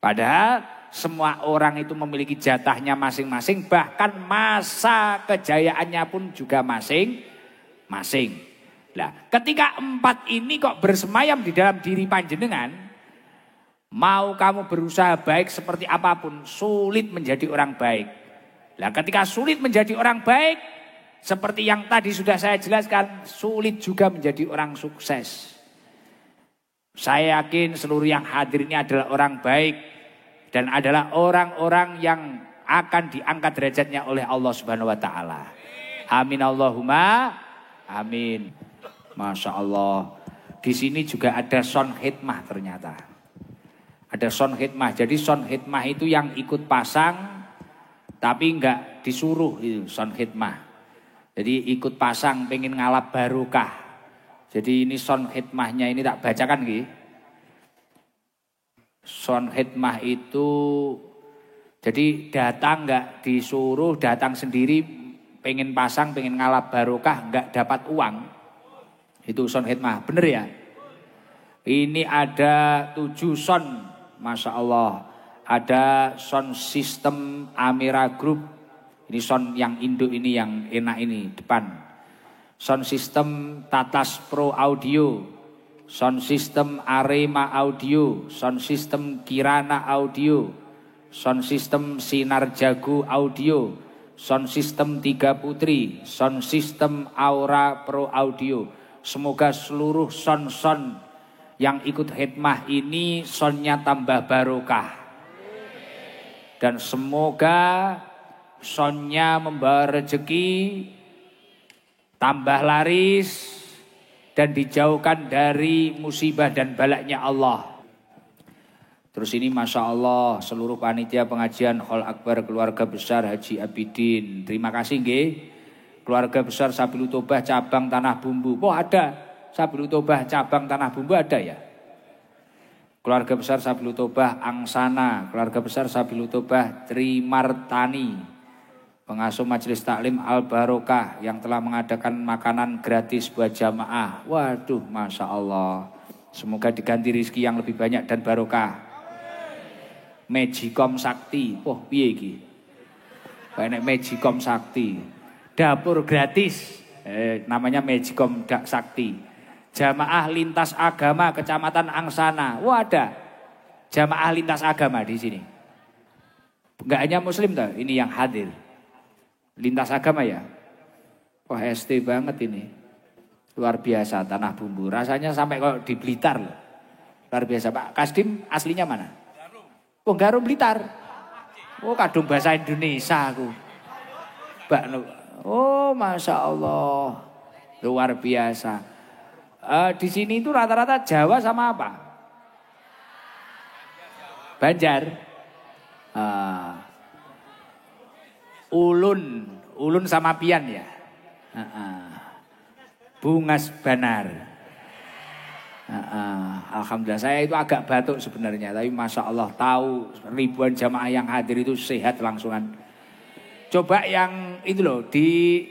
Padahal semua orang itu memiliki jatahnya masing-masing, bahkan masa kejayaannya pun juga masing-masing. Nah, ketika 4 ini kok bersemayam di dalam diri panjenengan, mau kamu berusaha baik seperti apapun, sulit menjadi orang baik. Nah, ketika sulit menjadi orang baik, seperti yang tadi sudah saya jelaskan, sulit juga menjadi orang sukses. Saya yakin seluruh yang hadir ini adalah orang baik. Dan adalah orang-orang yang akan diangkat derajatnya oleh Allah Subhanahu wa taala. Amin Allahumma amin. Masya Allah. Di sini juga ada son khidmah ternyata. Ada son khidmah. Jadi son khidmah itu yang ikut pasang tapi enggak disuruh, itu son khidmah. Jadi ikut pasang pengen ngalap barokah. Jadi ini son khidmahnya ini tak bacakan nggih. Son khidmah itu jadi datang nggak disuruh, datang sendiri, pengen pasang, pengen ngalap barokah, nggak dapat uang. Itu son khidmah, bener ya? Ini ada 7 son, Masya Allah. Ada son sistem Amira Group. Ini son yang induk ini, yang enak ini, depan. Son sistem Tatas Pro Audio. Sound system Arema Audio, sound system Kirana Audio, sound system Sinar Jago Audio, sound system Tiga Putri, sound system Aura Pro Audio. Semoga seluruh sound-sound yang ikut khidmah ini soundnya tambah barokah. Dan semoga soundnya membawa rezeki, tambah laris, dan dijauhkan dari musibah dan balaknya Allah. Terus ini Masya Allah seluruh panitia pengajian Hall Akbar Keluarga Besar Haji Abidin. Terima kasih nggih. Keluarga Besar Sabilu Tobah cabang Tanah Bumbu. Oh ada Sabilu Tobah cabang Tanah Bumbu ada ya. Keluarga Besar Sabilu Tobah Angsana. Keluarga Besar Sabilu Tobah Trimartani. Pengasuh Majelis Taklim Al Barokah yang telah mengadakan makanan gratis buat jamaah. Waduh, Masya Allah. Semoga diganti rezeki yang lebih banyak dan barokah. Magicom Sakti. Oh, piye iki? Banyak Magicom Sakti. Dapur gratis. Namanya Magicom Sakti. Jamaah lintas agama Kecamatan Angsana. Wah, ada jamaah lintas agama di sini. Enggak hanya muslim toh, ini yang hadir. Lintas agama ya. Wah ST banget ini. Luar biasa Tanah Bumbu. Rasanya sampai kok di Blitar loh. Luar biasa. Pak Kasdim aslinya mana? Oh Garum Blitar. Oh kadung bahasa Indonesia aku. Oh Masya Allah. Luar biasa. Di sini itu rata-rata Jawa sama apa? Banjar. Ulun sama pian ya. Bungas Banar. Alhamdulillah saya itu agak batuk sebenarnya, tapi Masya Allah tahu ribuan jamaah yang hadir itu sehat langsungan. Coba yang itu loh di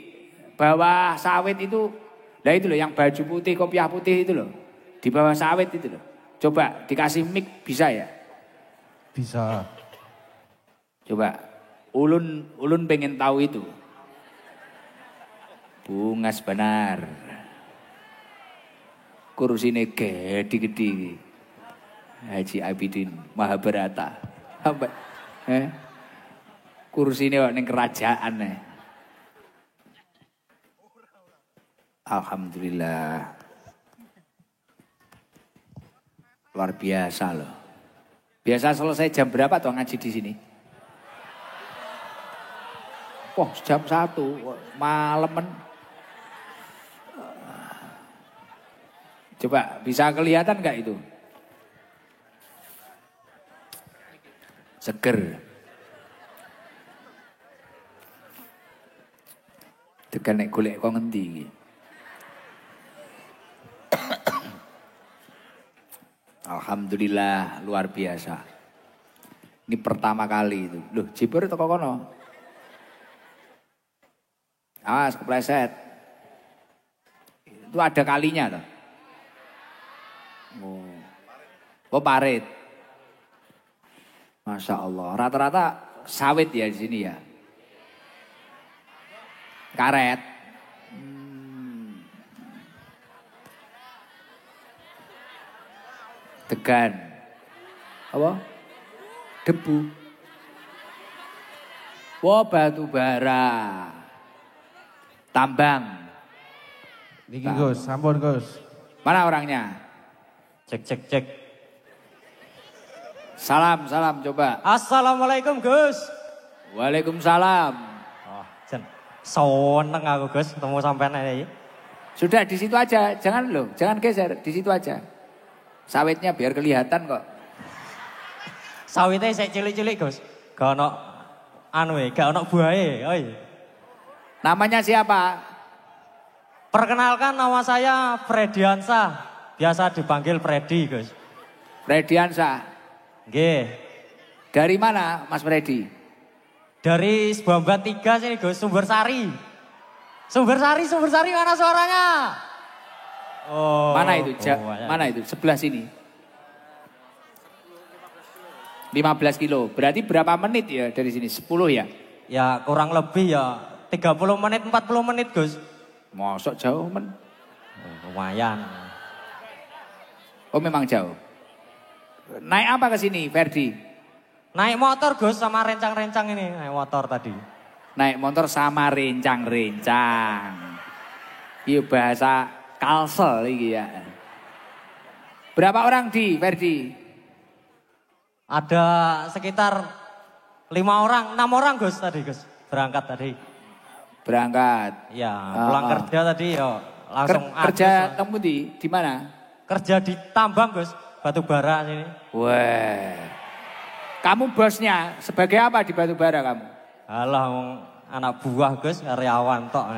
bawah sawit itu, lah itu loh yang baju putih kopiah putih itu loh, di bawah sawit itu loh. Coba dikasih mic bisa ya? Bisa. Coba. Ulun pengen tahu itu. Bungas Banar. Kurusine gede-gede. Haji Abidin Mahabharata. Apa? Kursi ini ning kerajaan nih. Alhamdulillah. Luar biasa loh. Biasa selesai jam berapa tuh ngaji di sini? Wah, jam 1 malemen. Coba bisa kelihatan nggak itu? Seger. Tekan nek golek kok ngendi iki. Alhamdulillah luar biasa. Ini pertama kali itu. Loh, Jibur teko kono. Awas kepleset. Itu ada kalinya toh. Oh, parit. Masya Allah. Rata-rata sawit ya di sini ya. Karet. Degan. Apa? Debu. Wah, batu bara. Tambang. Niki Gus, sampun Gus. Mana orangnya? Cek. Salam coba. Assalamualaikum Gus. Waalaikumsalam. Oh, seneng aku Gus ketemu sampean ini. Sudah di situ aja, jangan geser, di situ aja. Sawitnya biar kelihatan kok. Sawitnya saya cilik-cilik Gus. Gak ono gak ono buahe. Oi. Namanya siapa? Perkenalkan nama saya Frediansa. Biasa dipanggil Freddy Gus. Frediansa. Nggih. Dari mana Mas Freddy? Dari Sebamban 3 sini Gus, Sumbersari. Sumbersari mana suaranya? Oh, mana itu? Mana itu? Sebelah sini. 15 kilo. Berarti berapa menit ya dari sini? 10 ya? Ya kurang lebih ya 30 menit, 40 menit Gus. Mosok jauh Lumayan. Oh memang jauh. Naik apa ke sini Ferdi? Naik motor Gus sama rencang-rencang ini. Naik motor tadi. Naik motor sama rencang-rencang. Iya bahasa Kalsel iki ya. Berapa orang di Ferdi? Ada sekitar 6 orang Gus tadi Gus. Berangkat tadi. Berangkat. Ya, pulang kerja tadi ya langsung kerja kamu di mana? Kerja di tambang Gus, batu bara sini. Wah. Kamu bosnya sebagai apa di batu bara kamu? Alah anak buah Gus, karyawan tok.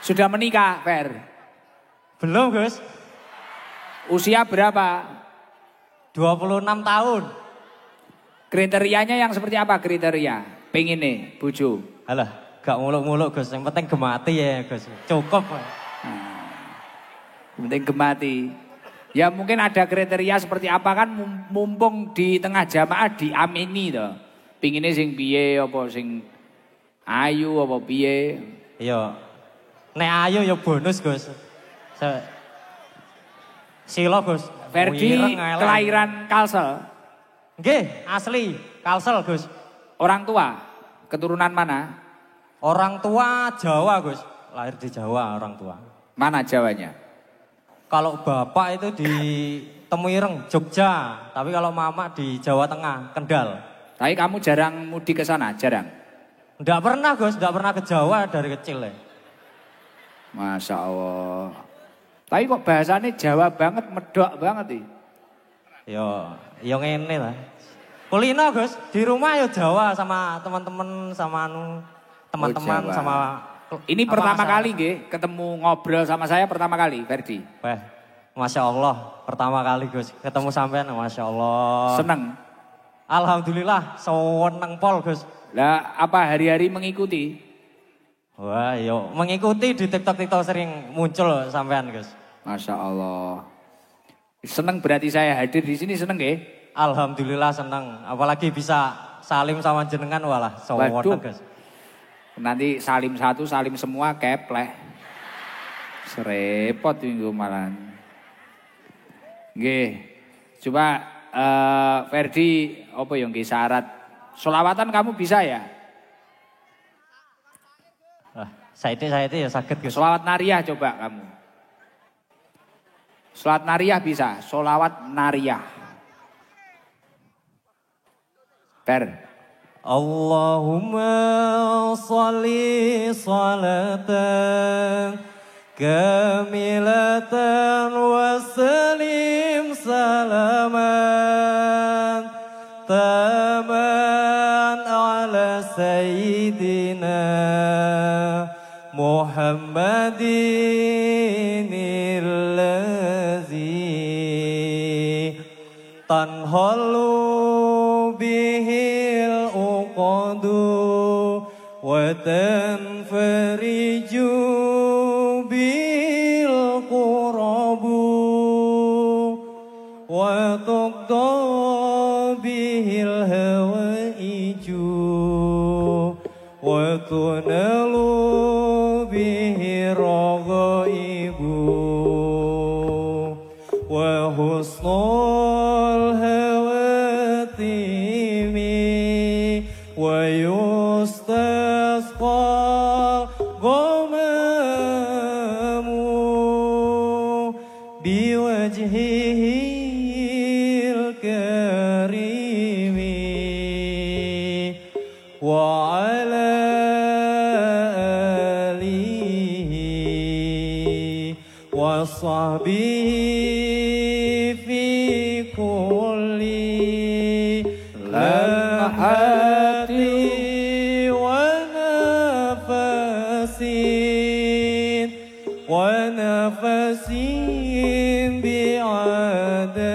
Sudah menikah, Fer? Belum Gus. Usia berapa? 26 tahun. Kriterianya yang seperti apa kriteria? Pengen nih, bojo. Alah, gak muluk-muluk Gus, yang penting gemati ya Gus. Cukup. Yang penting gemati. Ya mungkin ada kriteria seperti apa kan mumpung di tengah jamaah diamini toh. Pinginnya sing piye apa sing ayu apa piye. Iya. Nek ayu ya bonus Gus. Silo Gus. Ferdi kelahiran Kalsel. Nggih, asli Kalsel Gus. Orang tua keturunan mana? Orang tua Jawa Gus. Lahir di Jawa orang tua. Mana Jawanya? Kalau bapak itu di Temuireng, Jogja. Tapi kalau mama di Jawa Tengah, Kendal. Tapi kamu jarang mudik ke sana, jarang? Enggak pernah Gus, enggak pernah ke Jawa dari kecil ya. Masya Allah. Tapi kok bahasanya Jawa banget, medok banget nih. Yo ngene lah. Kulino Gus, di rumah yo Jawa sama teman-teman sama teman-teman sama. Ini pertama kali nggih ketemu ngobrol sama saya pertama kali, Ferdi. Wah, Masya Allah, pertama kali Gus ketemu sampean, Masya Allah. Seneng? Alhamdulillah, seneng pol Gus. Lah apa hari-hari mengikuti? Wah, yo mengikuti di TikTok sering muncul sampean Gus. Masya Allah. Seneng berarti saya hadir di sini seneng nggih? Alhamdulillah seneng, apalagi bisa salim sama jenengan walah, seneng Gus. Nanti salim satu, salim semua keplek. Serepot minggu malam. Nggih. Coba Ferdi, apa yang nggih syarat? Solawatan kamu bisa ya? Saya itu ya sakit Gus. Solawat nariyah coba kamu. Solawat nariyah bisa, solawat nariyah. Allahumma sholli salatan kamilatan wa salim salaman taman ala sayyidina Muhammadin allazi tanhalu bihil uqadu wa tanfariju bil qurabu wa tuqda bihil hawaiju wa tunalu bihi raghaibu wa husnul hawatimi wa yustasqa ghamamu biwajhihil karimi wa ala sahbihi fi kulli lamhati wa nafasin bi'adadi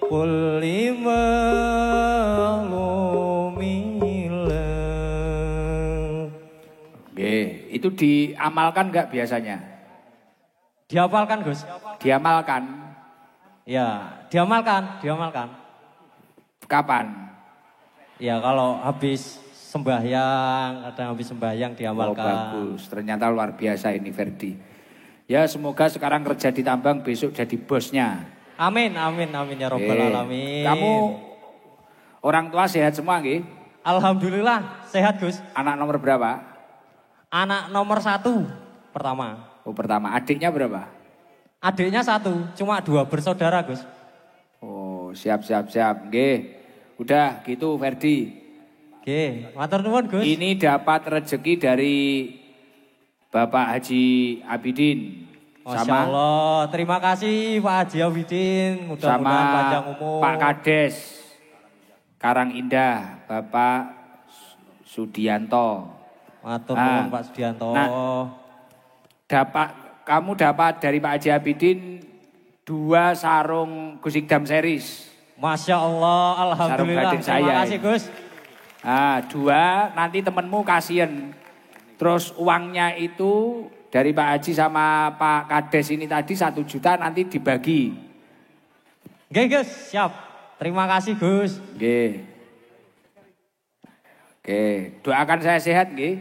kulli ma'lumilah. Itu diamalkan nggak biasanya? Dihafalkan Gus? Diamalkan? Ya, diamalkan. Kapan? Ya kalau habis sembahyang, kadang habis sembahyang diamalkan. Oh bagus, ternyata luar biasa ini Ferdi. Ya semoga sekarang kerja di tambang, besok jadi bosnya. Amin ya robbal alamin. Kamu orang tua sehat semua nggih? Alhamdulillah sehat Gus. Anak nomor berapa? Anak nomor 1 pertama. Oh pertama, adiknya berapa? Adiknya 1, cuma 2 bersaudara Gus. Oh siap. Nggih. Udah gitu Ferdi. Oke, matur nuwun Gus. Ini dapat rezeki dari Bapak Haji Abidin. Masya Allah, terima kasih Pak Haji Abidin. Mudah-mudahan panjang umur. Pak Kades Karang Indah, Bapak Sudianto. Matur nuwun Pak Sudianto. Kamu dapat dari Pak Haji Abidin 2 sarung Gus Ikdam series. Masya Allah, alhamdulillah. Terima kasih Gus. 2 nanti temenmu kasihan. Terus uangnya itu dari Pak Haji sama Pak Kades ini tadi 1 juta nanti dibagi. Oke Gus, siap. Terima kasih Gus. Oke, doakan saya sehat nggih.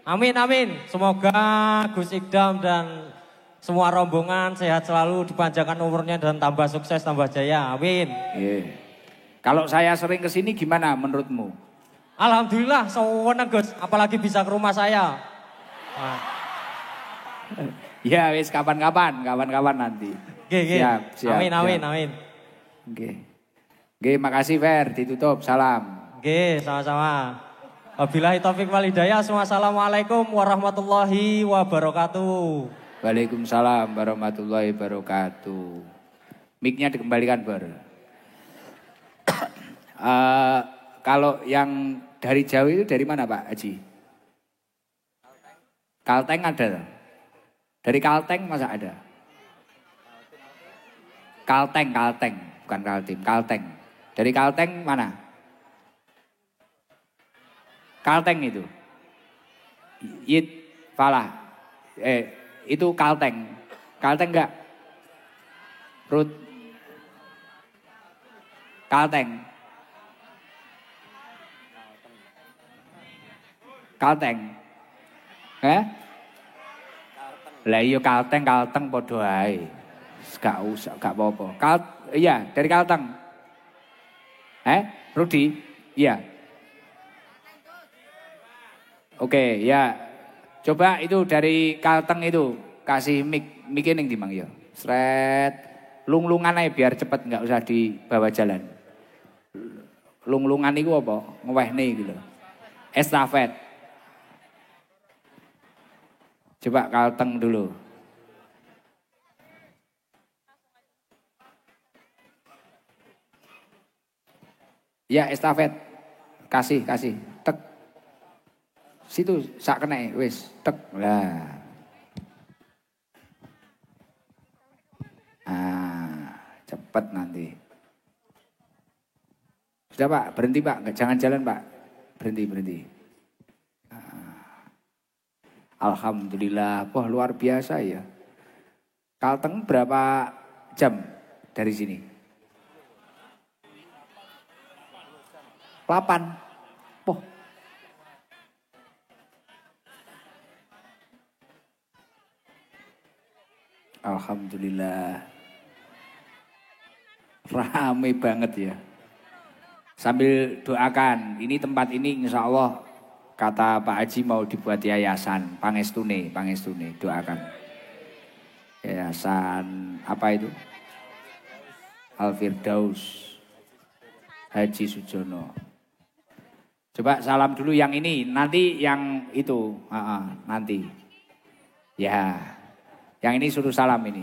Amin. Semoga Gus Ikdam dan semua rombongan sehat selalu, dipanjangkan umurnya dan tambah sukses, tambah jaya. Amin. Kalau saya sering kesini gimana menurutmu? Alhamdulillah, seneng Gus. Apalagi bisa ke rumah saya. Ya wis kapan-kapan nanti. Siap. Amin. Makasih Fer, ditutup. Salam. Sama-sama. Wabillahi taufik wal hidayah. Wassalamualaikum warahmatullahi wabarakatuh. Waalaikumsalam warahmatullahi wabarakatuh. Mic-nya dikembalikan Bar. Kalau yang dari jauh itu dari mana Pak Haji? Kalteng ada. Dari Kalteng masa ada? Kalteng, bukan Kaltim, Kalteng. Dari Kalteng mana? Kalteng itu. Itu Kalteng. Kalteng enggak? Rut. Kalteng. Lah iya Kalteng padha ae. Gak usah, gak apa-apa. Iya, dari Kalteng. Rudi? Iya. Oke, ya. Coba itu dari Kalteng itu kasih mic ning di Mang ya. Sret. Lunglungan aja biar cepet nggak usah dibawa jalan. Lunglungan itu apa? Ngewehne gitu. Estafet. Coba Kalteng dulu. Ya estafet. Kasih. Tek. Situ sak kena wis tek. Lah. Cepet nanti. Sudah Pak, berhenti Pak, jangan jalan Pak. Berhenti. Alhamdulillah, wah luar biasa ya. Kalteng berapa jam dari sini? 8. Poh. Alhamdulillah. Rame banget ya. Sambil doakan, ini tempat ini insya Allah kata Pak Haji mau dibuat yayasan. Pangestune, doakan. Yayasan apa itu? Al-Firdaus Haji Sujono. Coba salam dulu yang ini, nanti yang itu, nanti. Ya, yang ini suruh salam ini.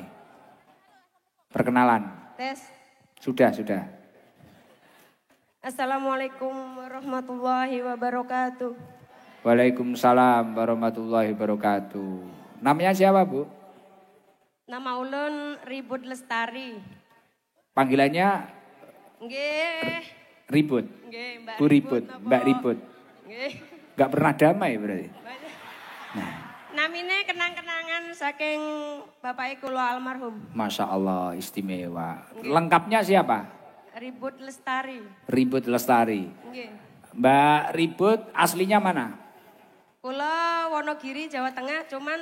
Perkenalan. Tes. Sudah. Assalamualaikum warahmatullahi wabarakatuh. Waalaikumsalam warahmatullahi wabarakatuh. Namanya siapa Bu? Nama ulun Ribut Lestari. Panggilannya? Nggih. Ribut. Nggih, Bu Ribut, Mbak Ribut. Nggih. Gak pernah damai berarti. Nah. Namine kenang-kenangan saking bapak kula almarhum. Masya Allah istimewa. Nggih. Lengkapnya siapa? Ribut Lestari. Ribut Lestari. Nggih. Mbak Ribut aslinya mana? Kula Wonogiri Jawa Tengah, cuman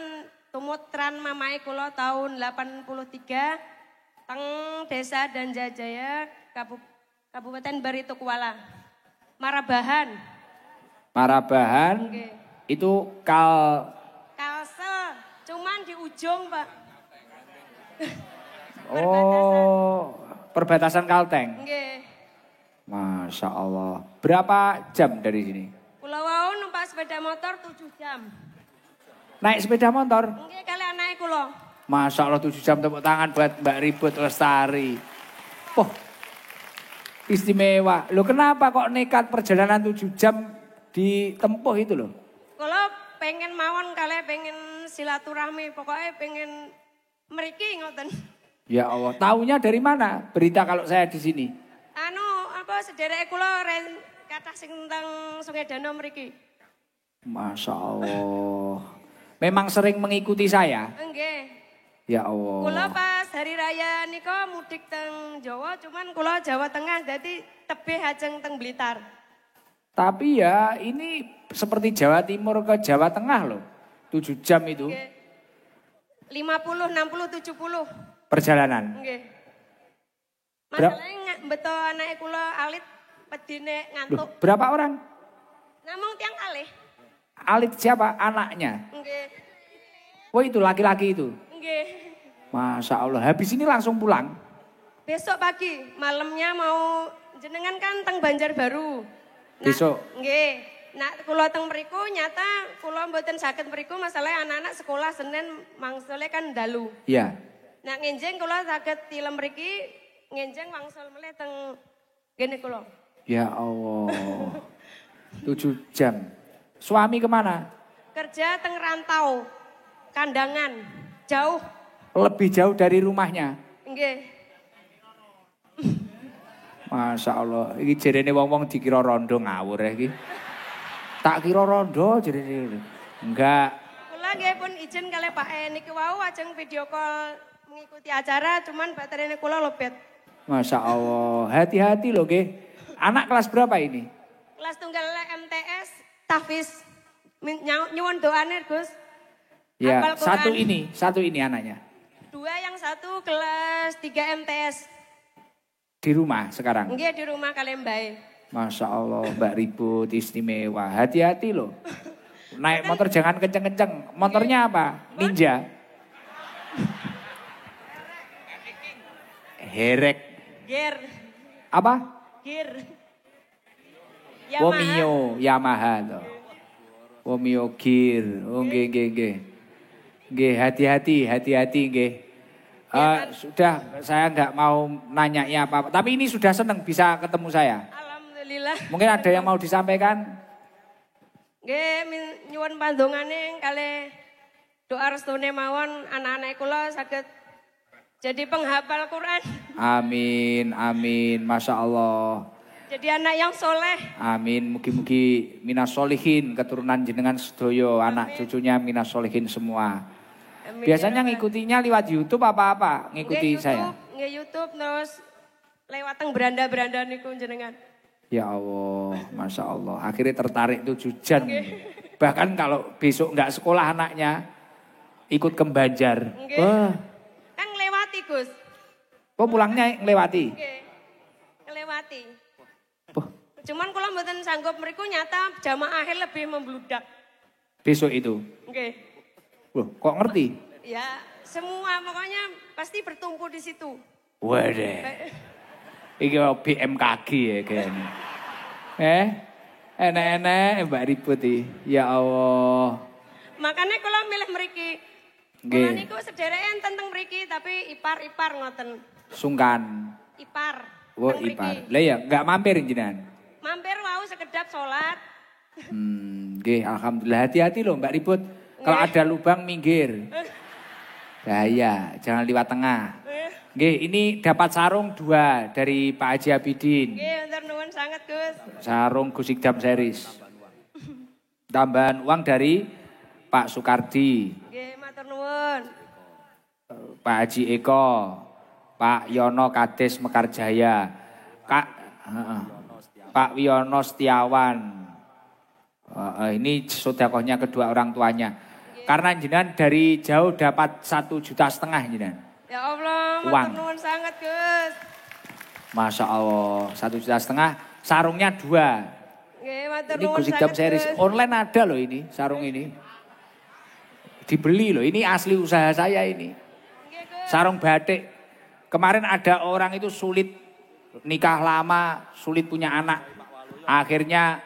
tumutran mamae kula tahun 83 teng Desa Danjajaya Kabupaten Barito Kuala. Marabahan. Marabahan. Okay. Itu Kalsel, cuman di ujung Pak. Perbatasan Kalteng. Nggih. Masya Allah. Berapa jam dari sini? Kula wau numpak sepeda motor 7 jam. Naik sepeda motor? Nggih, kali anake kula. Masya Allah 7 jam, tepuk tangan buat Mbak Ribut Lestari. Oh, istimewa. Loh kenapa kok nekat perjalanan 7 jam ditempuh itu loh? Kula pengen mawon kali pengen silaturahmi, pokoknya pengen mriki ngoten. Ya Allah, taunya dari mana berita kalau saya di sini? Sederek kula kathah sing tentang Sungai Danau mriki. Masya Allah. Memang sering mengikuti saya? Nggih. Ya Allah. Kula pas hari raya nika mudik teng Jawa, cuman kula Jawa Tengah jadi tebih ajeng teng Blitar. Tapi ya ini seperti Jawa Timur ke Jawa Tengah loh. 7 jam itu. Nggih. 50, 60, 70. Perjalanan. Nggih. Masalahnya beto anake kula alit pedine ngantuk. Loh, berapa orang? Namung tiang kalih. Alit siapa? Anaknya? Nggih. Oh itu laki-laki itu? Nggih. Masya Allah, habis ini langsung pulang? Besok pagi, malamnya mau jenengan kan teng Banjarbaru. Besok? Nggih. Nah kula teng mriku nyata kula mboten saged mriku masalah anak-anak sekolah Senin mangsule kan dalu. Iya. Nah ngenjeng kula saged tilem mriki ngenjeng wangsul meleh teng gene kula. Ya Allah. 7 jam. Suami kemana? Kerja teng rantau. Kandangan. Jauh. Lebih jauh dari rumahnya? Nggih. Masya Allah. Ini jerene wong-wong dikira rondo ngawur ya iki. Tak kira rondo jerene. Enggak. Kula nggih pun izin kali Pak niki wau ajeng video call mengikuti acara cuman baterainya kula lobet. Masya Allah. Hati-hati loh ke. Anak kelas berapa ini? Kelas tunggal MTS tahfiz. Nyuwun doane Gus. Ya, satu ini anaknya. Dua, yang satu kelas 3 MTS. Di rumah sekarang? Nggih, di rumah kalian baik. Masya Allah, Mbak Ribut istimewa. Hati-hati loh. Naik motor jangan kenceng-kenceng. Motornya apa? Ninja. Herek. Gear. Apa? Gear. Womio, Yamaha tuh. Womio Gear. Oh nggih nggih nggih. Nggih, hati-hati nggih. Sudah, saya nggak mau nanyanya apa-apa. Tapi ini sudah seneng bisa ketemu saya. Alhamdulillah. Mungkin ada yang mau disampaikan? Nggih, nyuwun pandongane kali doa restune mawon anak-anak kula saged jadi penghafal Quran. Amin, amin, Masya Allah. Jadi anak yang soleh. Amin, mugi-mugi minas solihin keturunan jenengan sedoyo, anak cucunya minas solihin semua. Amin. Biasanya ngikutinya lewat YouTube apa-apa ngikuti saya? Nggih YouTube terus lewat teng beranda-beranda niku jenengan. Ya Allah, Masya Allah. Akhirnya tertarik tuh Jujan. Bahkan kalau besok nggak sekolah anaknya, ikut ke Banjar. Wah. Kan ngelewati Gus. Oh pulangnya ngelewati? Nggih, ngelewati. Oh. Cuman kalau mboten sanggup mriku nyata jamaah akhir lebih membludak. Besok itu? Nggih. Loh, kok ngerti? Ya, semua pokoknya pasti bertumpu di situ. Waduh. Iki BMKG ya kayaknya. Enak-enak Mbak Ribut ya Allah. Makanya kalau milih mriki. Kula niku sedereken tentang mriki tapi ipar-ipar ngoten. Sungkan. Ipar. Oh ipar. Lah ya enggak mampir jenengan. Mampir wau sekedap salat. Nggih, alhamdulillah hati-hati loh Mbak Ribut. Kalau ada lubang minggir. Bahaya, jangan lewat tengah. Nggih, ini dapat sarung 2 dari Pak Haji Abidin. Nggih, matur nuwun sangat, Gus. Sarung Gusikdam Series. Tambahan uang dari Pak Sukardi. Nggih, matur nuwun. Pak Haji Eko, Pak Yono Kades Mekarjaya. Pak Wiono Setiawan. Ini sedekahnya kedua orang tuanya. Karena jenengan dari jauh dapat 1,5 juta jenengan. Ya Allah, matur nuwun sangat, Gus. Masya Allah, 1,5 juta. Sarungnya 2. Nggih, matur Ini nuwun Gusikdam sangat, Series. Gus. Online ada loh ini, sarung ini. Dibeli loh, ini asli usaha saya ini. Nggih, Gus. Sarung batik. Kemarin ada orang itu sulit nikah lama, sulit punya anak. Akhirnya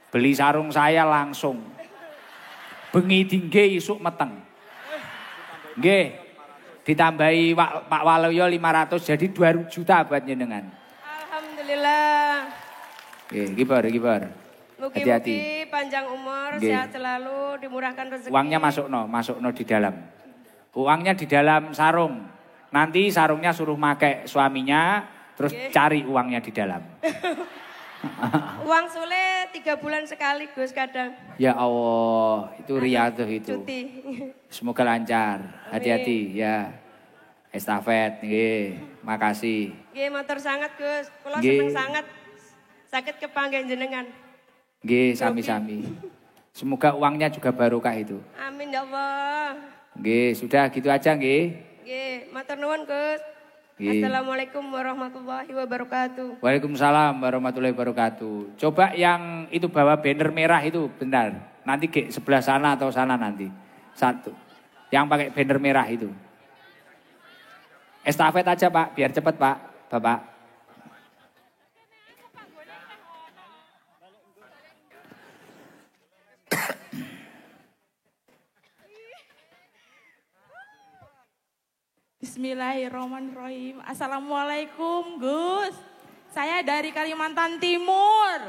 beli sarung saya langsung. Bengi tinggi isuk meteng. Nggih. Ditambahi Pak Waluyo 500 jadi 2 juta buat jenengan. Alhamdulillah. Nggih, kibar. Hati-hati. Mugi-mugi panjang umur, Nggih. sehat selalu, dimurahkan rezeki. Uangnya masukno di dalam. Uangnya di dalam sarung. Nanti sarungnya suruh make suaminya, terus cari uangnya di dalam. Uang sule 3 bulan sekali, Gus, kadang. Ya Allah, itu riyadhah itu. Cuti. Semoga lancar. Hati-hati ya. Estafet nggih. Makasih. Nggih, matur sangat, Gus. Kula Nggih. seneng sangat sakit kepanggih jenengan. Nggih, sami-sami. Semoga uangnya juga barokah itu. Amin ya Allah. Nggih, sudah gitu aja nggih. Nggih, matur nuwun, Gus. Nggih. Assalamualaikum warahmatullahi wabarakatuh. Waalaikumsalam warahmatullahi wabarakatuh. Coba yang itu bawa banner merah itu benar. Nanti ke sebelah sana atau sana nanti. 1. Yang pakai banner merah itu. Estafet aja Pak, biar cepat Pak, Bapak. Bismillahirrahmanirrahim. Assalamualaikum Gus. Saya dari Kalimantan Timur.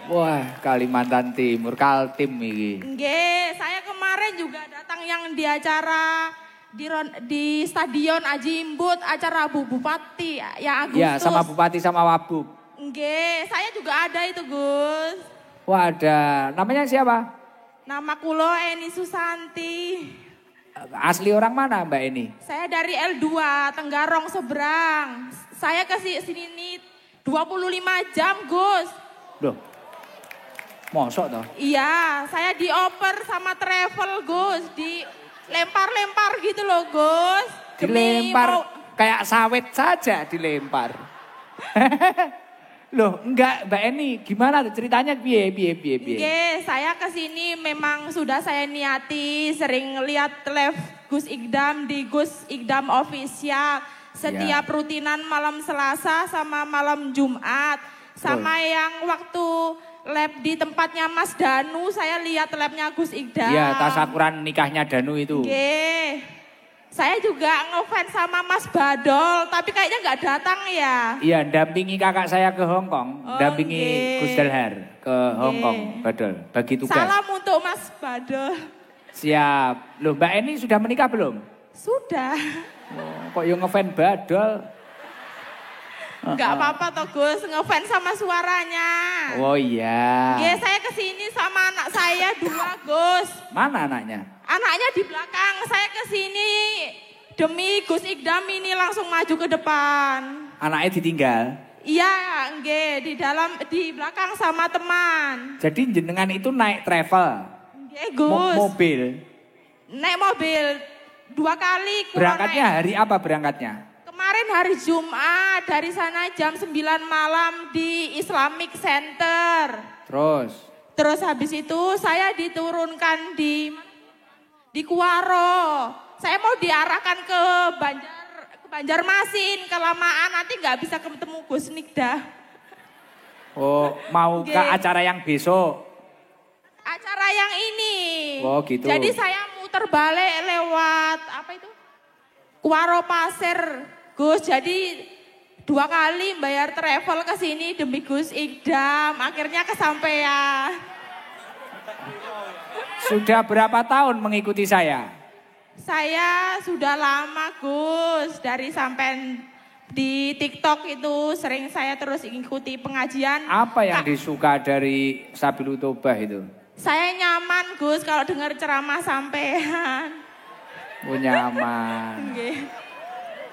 Wah, Kalimantan Timur, Kaltim iki. Nggih, saya kemarin juga datang yang di acara di Stadion Ajimbut, acara Bu Bupati yang Agustus. Iya, sama Bupati sama Wabub. Nggih, saya juga ada itu Gus. Wah, ada. Namanya siapa? Nama kulo Eni Susanti. Asli orang mana Mbak ini? Saya dari L2, Tenggarong seberang. Saya ke sini nih 25 jam, Gus. Loh. Mosok toh? Iya, saya dioper sama travel, Gus. lempar-lempar gitu loh Gus. Dilempar kayak sawit saja dilempar. Loh, enggak Mbak Eni, gimana tuh ceritanya piye? Oke, saya kesini memang sudah saya niati sering lihat live Gus Ikdam di Gus Ikdam Official. Setiap rutinan malam Selasa sama malam Jumat. Sama yang waktu lab di tempatnya Mas Danu, saya lihat labnya Gus Ikdam. Iya, tasakuran nikahnya Danu itu. Oke. Saya juga ngefans sama Mas Badol, tapi kayaknya nggak datang ya. Iya, dampingi kakak saya ke Hong Kong, dampingi Gus Dalhar ke Hong Kong, Badol, bagi tugas. Salam untuk Mas Badol. Siap. Loh, Mbak Eni sudah menikah belum? Sudah. Oh, kok yang ngefans Badol? Nggak apa-apa toh Gus, ngefans sama suaranya. Oh iya. Oke, saya kesini sama anak saya 2 Gus. Mana anaknya? Anaknya di belakang, saya kesini demi Gus Ikdam ini langsung maju ke depan. Anaknya ditinggal? Iya, di belakang sama teman. Jadi jenengan itu naik travel? Nggih, Gus. Mobil? Naik mobil 2 kali. Berangkatnya hari apa berangkatnya? Kemarin hari Jumat, dari sana jam 9 malam di Islamic Center. Terus habis itu saya diturunkan di Kuaro. Saya mau diarahkan ke Banjarmasin, kelamaan nanti nggak bisa ketemu Gus Nikdah. Oh, mau ke acara yang besok? Acara yang ini. Oh gitu. Jadi saya muter balik lewat apa itu? Kuaro Pasir, Gus. Jadi 2 kali bayar travel ke sini demi Gus Ikdam. Akhirnya kesampaian. Sudah berapa tahun mengikuti saya? Saya sudah lama Gus, dari sampai di TikTok itu sering saya terus ikuti pengajian. Apa yang disuka dari Sabilul Tobah itu? Saya nyaman Gus kalau dengar ceramah sampean. Oh nyaman.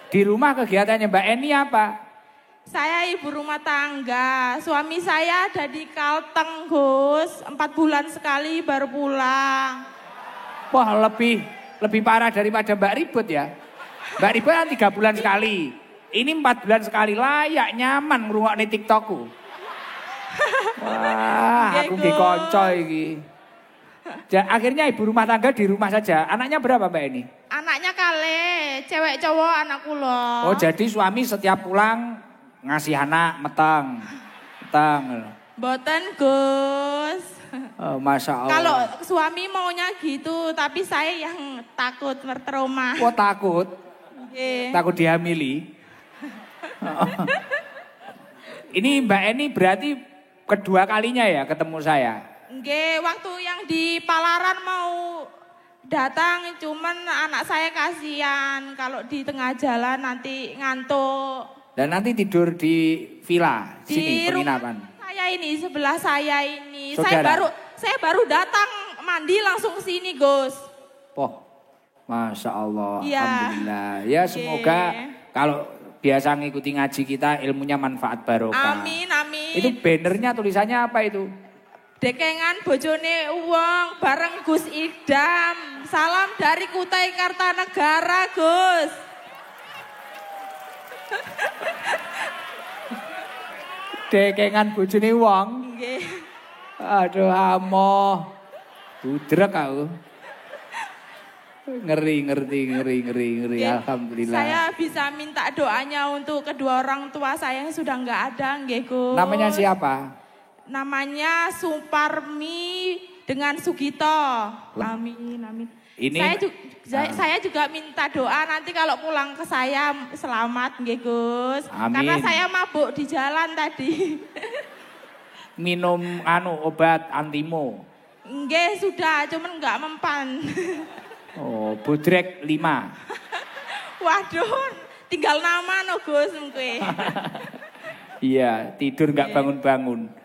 Di rumah kegiatannya Mbak Eni apa? Saya ibu rumah tangga, suami saya ada di Kalteng Gus, 4 bulan sekali baru pulang. Wah lebih parah daripada Mbak Ribut ya. Mbak Ribut kan 3 bulan sekali, ini 4 bulan sekali, layak nyaman ngrungokne TikTokku. Wah aku nggih kanca iki. Akhirnya ibu rumah tangga di rumah saja. Anaknya berapa Mbak Eni? Anaknya kali, cewek cowok anak kula. Oh jadi suami setiap pulang ngasih anak meteng. Boten Gus. Oh, Masya Allah. Kalau suami maunya gitu, tapi saya yang takut bertrauma. Oh takut? Takut dihamili? Ini Mbak Eni berarti kedua kalinya ya ketemu saya? Nggih, waktu yang di Palaran mau datang, cuman anak saya kasihan kalau di tengah jalan nanti ngantuk. Dan nanti tidur di villa sini penginapan. Saya ini sebelah saya ini. Saudara. Saya baru datang mandi langsung sini, Gus. Oh, Masya Allah. Ya. Alhamdulillah. Ya semoga kalau biasa ngikuti ngaji kita ilmunya manfaat barokah. Amin, amin. Itu bannernya tulisannya apa itu? Dekengan bojone uang bareng Gus Ikdam. Salam dari Kutai Kartanegara, Gus. Dekengan bojone wong. Nggih. Aduh amoh. Budrek aku. Ngeri. Alhamdulillah. Saya bisa minta doanya untuk kedua orang tua saya yang sudah nggak ada, nggih, Gus. Namanya siapa? Namanya Suparmi dengan Sugito. Amin. Ini saya juga minta doa nanti kalau pulang ke saya selamat nggih Gus. Amin. Karena saya mabuk di jalan tadi. Minum obat antimo. Nggih sudah, cuman nggak mempan. Oh, budrek 5. Waduh, tinggal nama no Gus mungkin. Iya, tidur nggak bangun-bangun.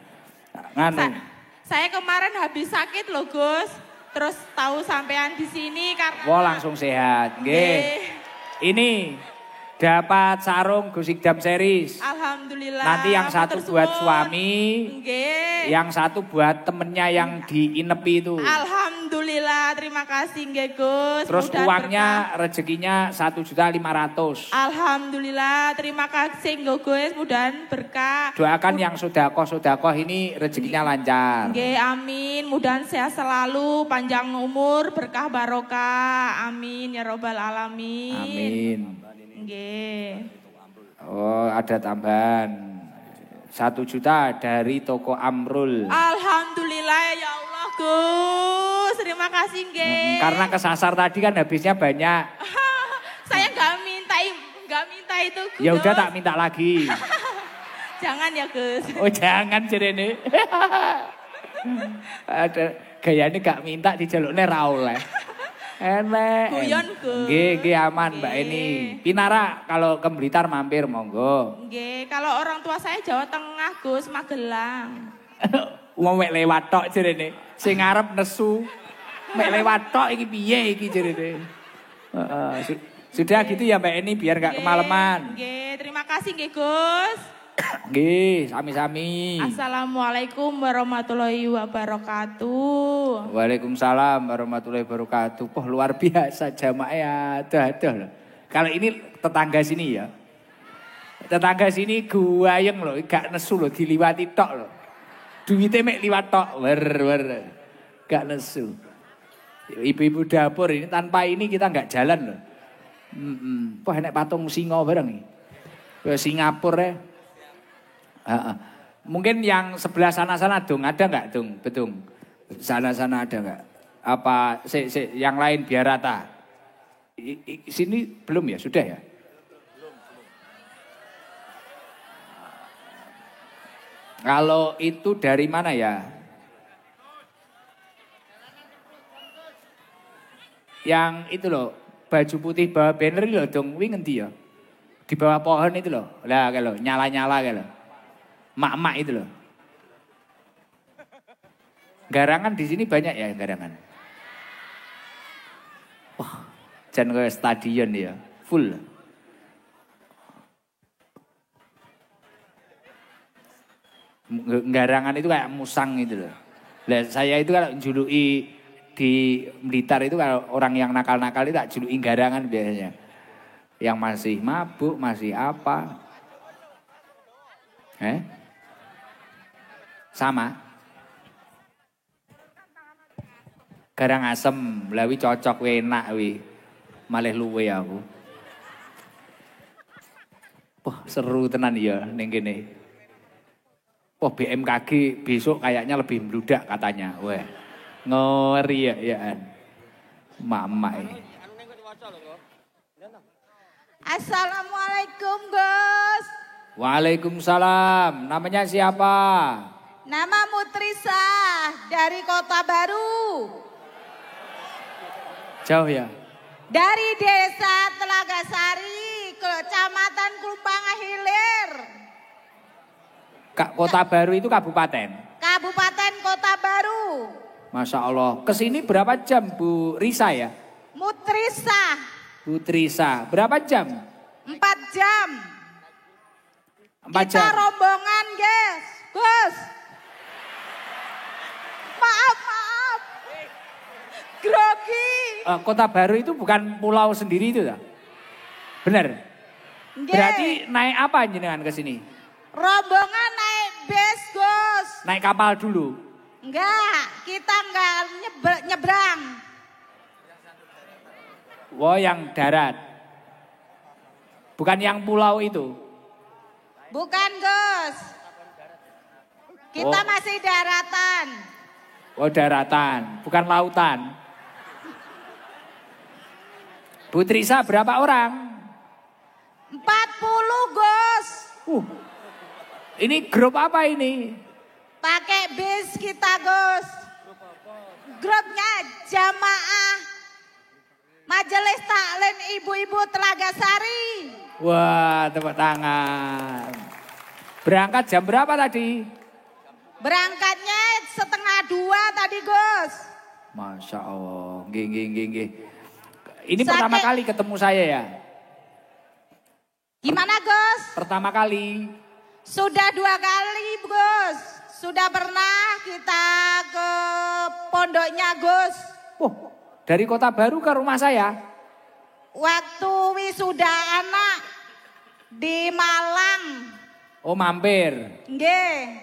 Saya kemarin habis sakit loh Gus. Terus tahu sampean di sini karena Wah langsung sehat. Nggih. Ini dapat sarung Gus Igdam series. Alhamdulillah. Nanti yang satu matur buat suwun. suami, Nggih. yang satu buat temennya yang diinepi itu. Alhamdulillah, terima kasih nggih Gus. Terus Mudah uangnya rezekinya 1.500.000. Alhamdulillah, terima kasih nggih Gus, mudahan berkah. Doakan yang sodakoh ini rezekinya lancar. Nggih, amin. Mudahan sehat selalu, panjang umur, berkah barokah. Amin ya robbal alamin. Amin. Nggih. Oh, ada tambahan 1 juta dari toko Amrul. Alhamdulillah ya Allah Gus. Terima kasih nggih. Karena kesasar tadi kan habisnya banyak. Saya nggak minta itu Gus. Ya udah tak minta lagi. Jangan ya Gus. Oh jangan jerene. Ada gayane gak minta dijalukne ra oleh. Enek. Guyon, Gus. Nggih aman Mbak Nggih. Eni. Pinara kalau ke Blitar mampir monggo. Nggih, kalau orang tua saya Jawa Tengah Gus, Magelang. Wong mek lewat tok jerene. Sing ngarep nesu. Mek lewat tok iki piye iki jerene. Heeh. Sudah gitu ya Mbak Eni biar gak Nggih, kemalaman. Nggih, terima kasih nggih Gus. Nggih, sami-sami. Assalamualaikum warahmatullahi wabarakatuh. Waalaikumsalam warahmatullahi wabarakatuh. Wah luar biasa jamaah aduh loh. Kalau ini tetangga sini ya. Tetangga sini guayeng loh, gak nesu loh, diliwati tok loh. Duitnya mek liwat tok, wer. Gak nesu. Ibu-ibu dapur ini tanpa ini kita gak jalan loh. Wah enek patung singa bareng nih. Ke Singapura ya. Mungkin yang sebelah sana-sana dong, ada nggak dong, betung? Sana-sana ada nggak? Apa yang lain biar rata? Sini belum ya, sudah ya? Kalau itu dari mana ya? Yang itu loh, baju putih bawa banner loh dong, wih ngendi ya? Di bawah pohon itu loh, lah kalau nyala-nyala kalau. Mak-mak itu loh. Garangan di sini banyak ya garangan. Wah, jangan kayak stadion ya, full. Garangan itu kayak musang itu loh. Lah saya itu kalau juluki di Blitar itu kalau orang yang nakal-nakal itu tak juluki garangan biasanya. Yang masih mabuk, masih apa. Sama. Garang asem, lawi cocok enak wi. Malih luwe aku. Wah, seru tenan ya ning kene. Wah, BMKG besok kayaknya lebih membludak katanya. Wah. Ngeri ya. Mama ini. Assalamualaikum Gus. Waalaikumsalam. Namanya siapa? Nama Mutrisa dari Kota Baru. Jauh ya? Dari Desa Telagasari, Kecamatan Klumpang Hilir. Kota Baru itu kabupaten? Kabupaten Kota Baru. Masya Allah. Kesini berapa jam Bu Risa ya? Mutrisa. Bu Trisa. Berapa jam? 4 jam. 4 Kita jam. rombongan guys. Gus. Maaf. Grogi. Kota Baru itu bukan pulau sendiri itu ya? Benar? Nggih. Berarti naik apa jenengan ke sini? Rombongan naik bis Gus. Naik kapal dulu? Enggak, kita enggak nyebrang. Wah yang darat? Bukan yang pulau itu? Bukan Gus. Kita masih daratan. Oh daratan, bukan lautan. Bu Trisa berapa orang? 40 Gus. Ini grup apa ini? Pakai bis kita Gus. Grupnya jamaah Majelis Taklim Ibu-Ibu Telagasari. Wah tepuk tangan. Berangkat jam berapa tadi? Berangkatnya 1:30 tadi Gus. Masya Allah, nggih. Ini pertama kali ketemu saya ya? Gimana Gus? Pertama kali. Sudah 2 kali Gus. Sudah pernah kita ke pondoknya Gus. Oh, dari Kota Baru ke rumah saya. Waktu wisuda anak di Malang. Oh, mampir. Nggih.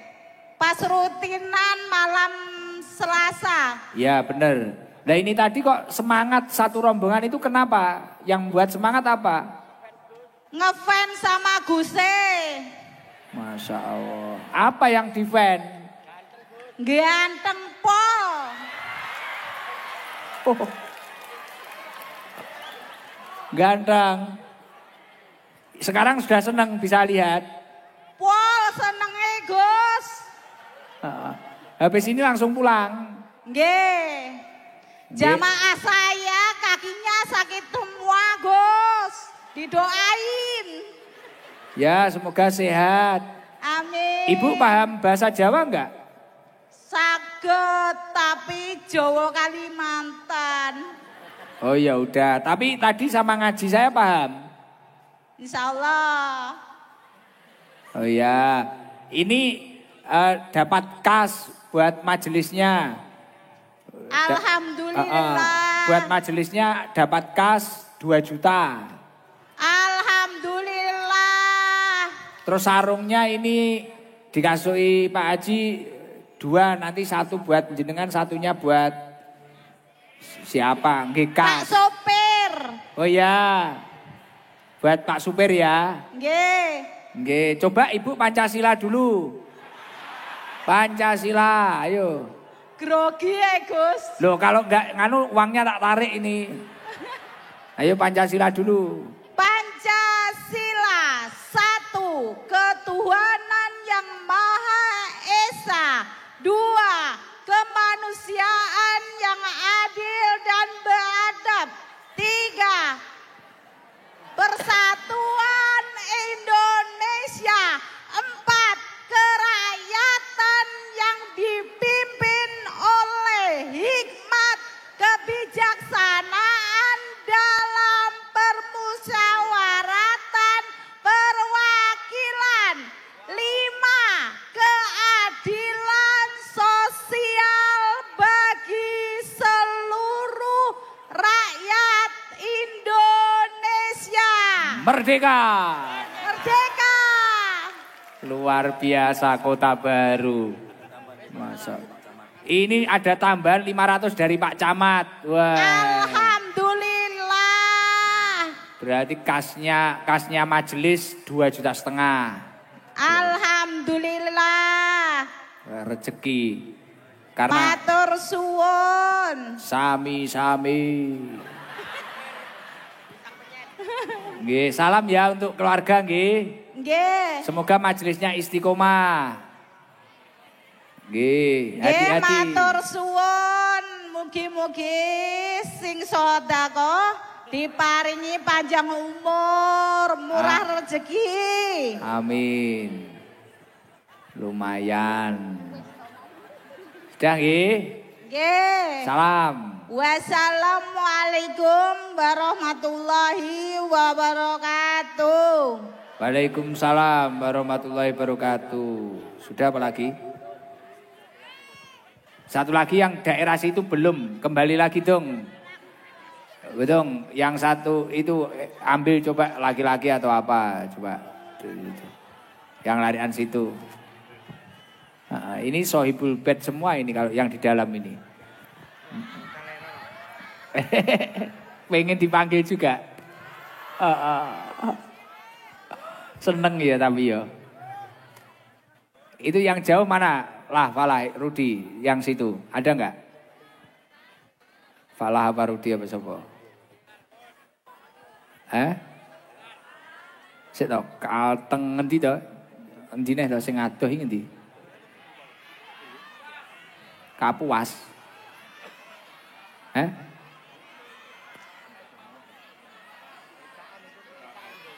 Pas rutinan malam Selasa. Ya, bener. Nah ini tadi kok semangat satu rombongan itu kenapa? Yang buat semangat apa? Ngefans sama Guse. Masya Allah. Apa yang di-fan? Ganteng pol. Oh. Ganteng. Sekarang sudah senang bisa lihat. Pol senenge Gus. Habis ini langsung pulang. Nggih. Jamaah saya kakinya sakit semua Gus. Didoain. Ya semoga sehat. Amin. Ibu paham bahasa Jawa enggak? Saged tapi Jawa Kalimantan. Oh ya udah, tapi tadi sama ngaji saya paham. Insyaallah. Oh ya, ini dapat kas buat majelisnya. Alhamdulillah. Buat majelisnya dapat kas 2 juta. Alhamdulillah. Terus sarungnya ini dikasui Pak Haji 2, nanti 1 buat jenengan, satunya buat siapa? Nggih, Pak Sopir. Oh ya. Buat Pak Supir ya. Nggih. Nggih, coba Ibu Pancasila dulu. Pancasila, ayo. Grogi ya Gus. Loh kalau enggak nganu uangnya tak tarik ini. Ayo Pancasila dulu. Pancasila 1. Ketuhanan yang Maha Esa. 2. Kemanusiaan yang adil dan beradab. 3. Persatuan Indonesia. 4. Kerakyatan yang dipimpin oleh hikmat kebijaksanaan dalam permusyawaratan perwakilan. 5. Keadilan sosial bagi seluruh rakyat Indonesia. Merdeka. Merdeka. Luar biasa Kota Baru. Masa. Ini ada tambahan 500 dari Pak Camat. Wah. Alhamdulillah. Berarti kasnya majelis 2,5 juta. Alhamdulillah. Rezeki. Karena Matur suwun. sami-sami. Nggih, salam ya untuk keluarga nggih. Nggih. Semoga majelisnya istiqomah. Nggih, Nggih, hati-hati. matur suwun. Mugi-mugi sing sedekah diparingi panjang umur, murah rezeki. Amin. Lumayan. Sudah nggih? Nggih. Salam. Wassalamualaikum warahmatullahi wabarakatuh. Waalaikumsalam warahmatullahi wabarakatuh. Sudah apa lagi? Satu lagi yang daerah situ belum. Kembali lagi dong. Betul, yang satu itu ambil coba laki-laki atau apa. Coba. Yang larian situ. Nah, ini sohibul bed semua ini kalau yang di dalam ini. Pengen dipanggil juga. Seneng ya tapi ya. Itu yang jauh mana? Falah, Rudi, yang situ. Ada enggak? Falah apa Rudi apa sapa? Sik to, kalteng ngendi to? Endine to sing adoh iki ngendi? Kapuas.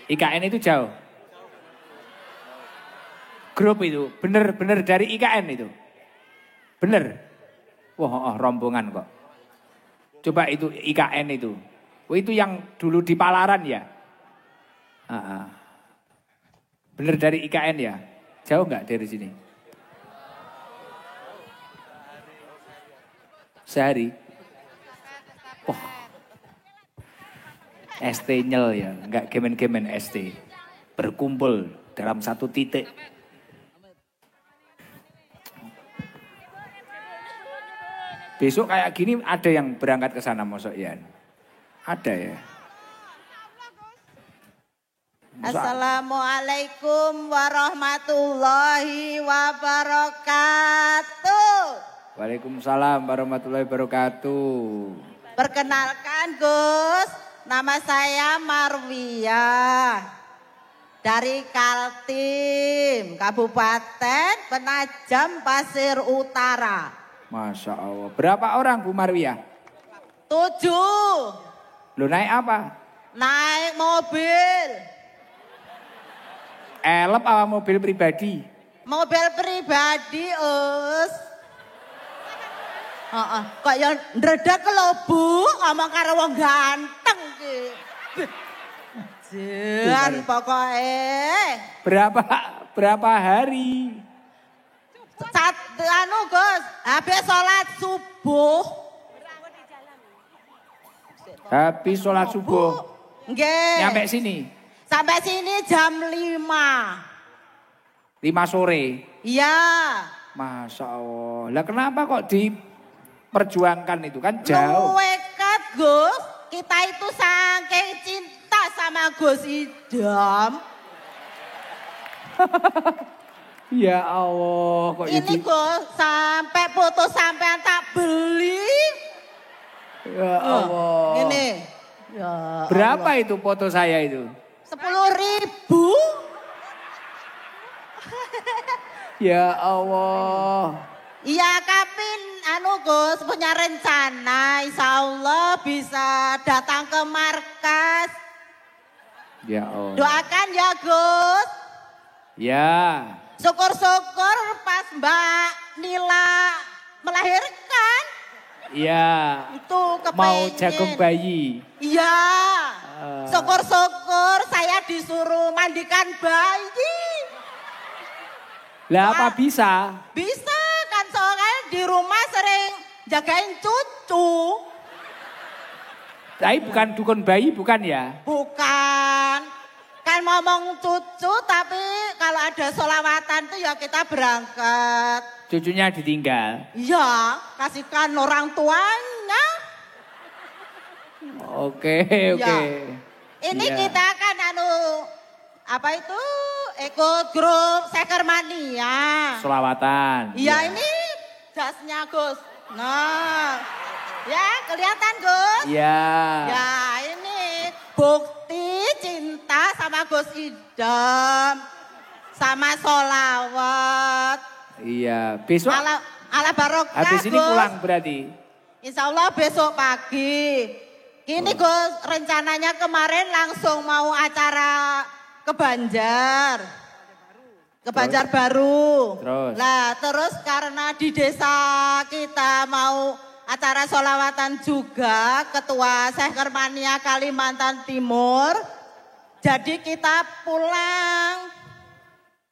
IKN itu jauh. Grup itu, bener-bener dari IKN itu. Bener. Wah, rombongan kok. Coba itu IKN itu. Oh, itu yang dulu di Palaran ya? Bener dari IKN ya? Jauh nggak dari sini? Sehari? Wah. ST nyel ya, nggak gemen-gemen ST. Berkumpul dalam satu titik. Besok kayak gini ada yang berangkat ke sana mosok Yan? Ada ya? Assalamualaikum warahmatullahi wabarakatuh. Waalaikumsalam warahmatullahi wabarakatuh. Perkenalkan Gus, nama saya Marwiyah dari Kaltim, Kabupaten Penajam Pasir Utara. Masya Allah. Berapa orang Bu Marwiyah? 7. Lu naik apa? Naik mobil. Elep apa mobil pribadi? Mobil pribadi, Us. Kok yang ndredeg lho, Bu, ngomong karo wong ganteng ki. Jan pokoknya. Berapa hari? Gus, habis sholat subuh. Habis sholat subuh. Nggih. Nyampe sini? Sampai sini jam 5. 5 sore? Iya. Masya Allah. Lah kenapa kok diperjuangkan itu kan jauh? Nuwekat Gus, kita itu saking cinta sama Gus Idam. Ya Allah, kok ini Gus, sampai putus sampean tak beli. Ya Allah. Ini. Ya berapa Allah. Itu foto saya itu? 10.000. Ya Allah. Iya kami Gus punya rencana insya Allah bisa datang ke markas. Ya Allah. Doakan ya Gus. Ya. Syukur-syukur pas Mbak Nila melahirkan. Iya. Itu kepengen. Mau jagung bayi. Iya. Syukur-syukur saya disuruh mandikan bayi. Lah apa bisa? Bisa kan soalnya di rumah sering jagain cucu. Tapi bukan dukun bayi bukan ya? Bukan. Kan ngomong cucu tapi kalau ada sholawatan tuh ya kita berangkat. Cucunya ditinggal? Iya, kasihkan orang tuanya. Oke. Ya. Ini ya. Kita kan apa itu ikut grup Sekermania. Sholawatan. Iya ya. Ini jasnya Gus. Nah, ya kelihatan Gus. Iya. Ya ini bukti cinta sama Gus Idam. Sama sholawat. Iya, besok. Ala barokah habis ini Gus. Pulang berarti. Insya Allah besok pagi. Ini Gus rencananya kemarin langsung mau acara ke Banjar. Ke Banjarbaru. Terus? Lah terus karena di desa kita mau acara sholawatan juga. Ketua Sekermania Kalimantan Timur. Jadi kita pulang.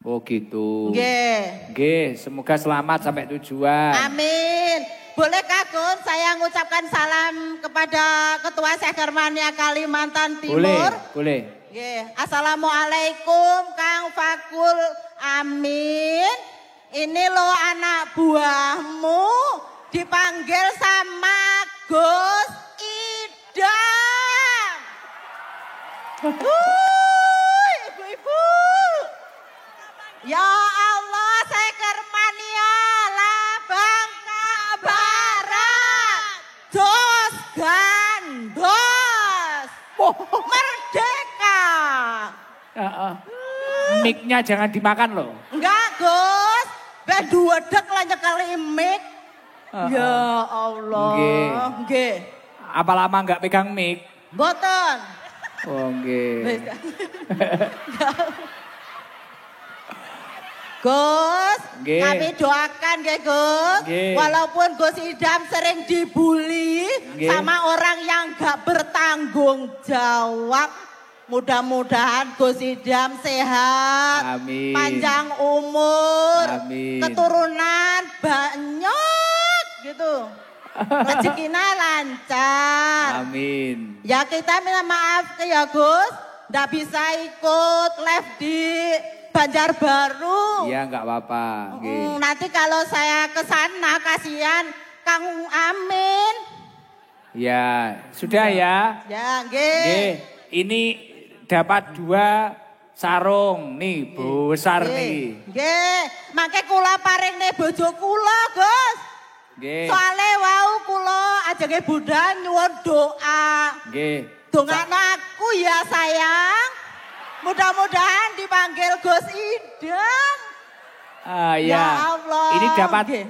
Oh gitu. Nggih. Semoga selamat sampai tujuan. Amin. Bolehkah Gus saya mengucapkan salam kepada Ketua Sekermania Kalimantan Timur? Boleh. Assalamualaikum Kang Fakul Amin. Ini lo anak buahmu dipanggil sama Gus Idam. Ibu-ibu. Ya Allah, Sekermania Labang Barat. Dos gandos. Merdeka. Mic-nya jangan dimakan loh. Enggak Gus. Bedudek lah nyekali mic. Ya Allah. Nggih. Apa lama enggak pegang mic? Mboten. Oh nggih. Gus, kami doakan ya Gus. Walaupun Gus Idam sering dibully sama orang yang gak bertanggung jawab. Mudah-mudahan Gus Idam sehat, Amin. panjang umur, Amin. keturunan banyak gitu. Rezekinya lancar. Amin. Ya kita minta maaf ya Gus, nggak bisa ikut live di Banjarbaru. Iya, enggak apa-apa. Nanti kalau saya ke sana kasihan Kang Amin. Ya, sudah ya. Ya, nggih. Ini dapat 2 sarung nih, besar nih. Nggih, mangke kula paringne bojo kula, Gus. Nggih. Soale wau kula ajenge Bunda nyuwun doa. Nggih. Dongakno aku ya sayang. Mudah-mudahan dipanggil Gus Idam. Ah ya. Ya Allah. Ini dapat Nggih.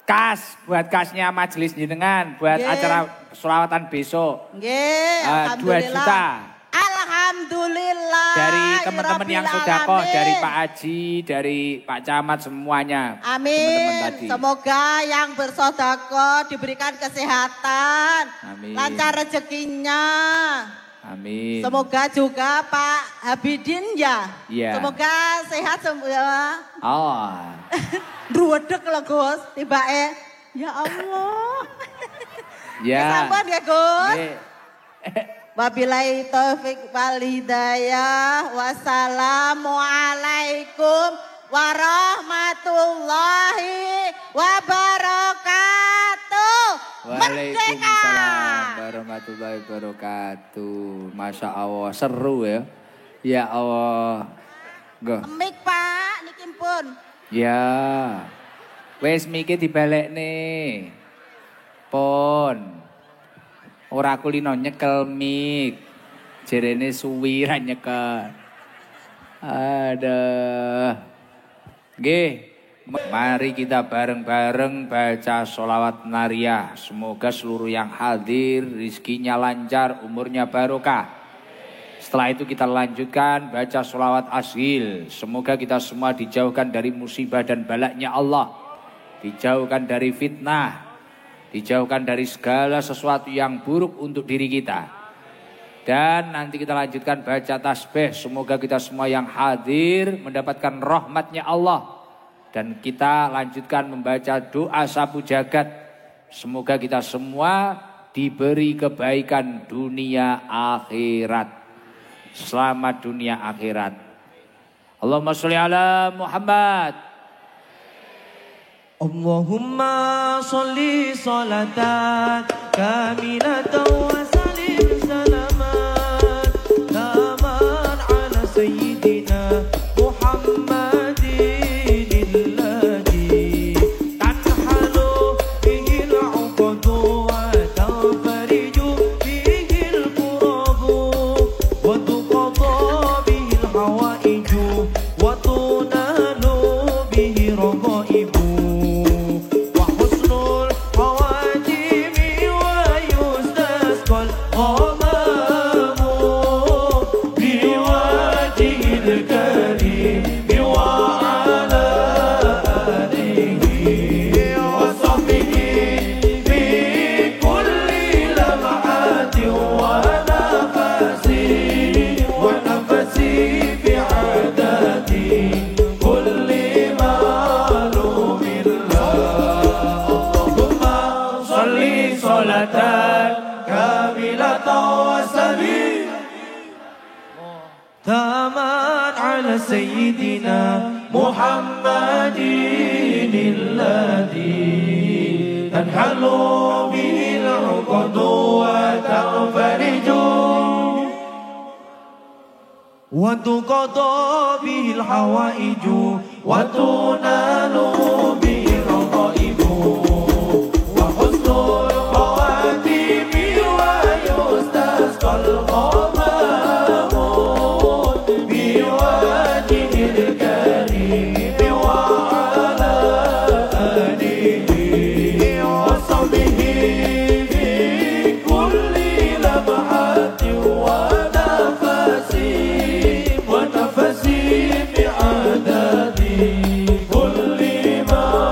kas buat kasnya majelis jenengan buat Nggih. acara selawatan besok. Nggih, 2 alhamdulillah. juta. Alhamdulillah. Dari teman-teman yang Rabbil sedekah, alamin. dari Pak Haji, dari Pak Camat semuanya. Teman-teman Amin. tadi. Semoga yang bersedekah diberikan kesehatan, Amin. lancar rezekinya. Amin. Semoga juga Pak Habidin ya. Iya. Semoga sehat semua. Oh. Druwedeg lho Gus, tibake. Ya Allah. Ya. Sampun ya Gus. Nggih. Wabillahi taufik wal hidayah. Wassalamualaikum warahmatullahi wabarakatuh. Waalaikumsalam warahmatullahi wabarakatuh. Masya Allah, seru ya. Ya Allah. Nggih. Mik Pak, niki pun. Ya. Wes miki dibalik nih. Pon. Ora kulino nyekel mik. Jerene suwi ra nyekel. Aduh. Nggih. Mari kita bareng-bareng baca sholawat nariyah. Semoga seluruh yang hadir rizkinya lancar, umurnya barokah. Setelah itu kita lanjutkan baca sholawat asil. Semoga kita semua dijauhkan dari musibah dan balaknya Allah. Dijauhkan dari fitnah. Dijauhkan dari segala sesuatu yang buruk untuk diri kita. Dan nanti kita lanjutkan baca tasbih. Semoga kita semua yang hadir mendapatkan rahmatnya Allah. Dan kita lanjutkan membaca doa sapu jagat. Semoga kita semua diberi kebaikan dunia akhirat. Selamat dunia akhirat. Allahumma sholli ala Muhammad. Allahumma sholli sholatan kamilatan wa salim salaman taman ala sayyidina Muhammadin alladhi tanhalu bihi al-uqadu wa tanfariju bihi al-kurabu wa tuqadha bihi al-hawaiju wa tunalu bihi ragaibu. Taman ala sayyidina Muhammadin alladhi tanhalu bihi al-uqadu wa tanfariju wa tuqadha bihi al-hawaiju wa tunalu bihi ragaibu wa husnul khawatimi wa yustasqal ونفسي بعدد كل ما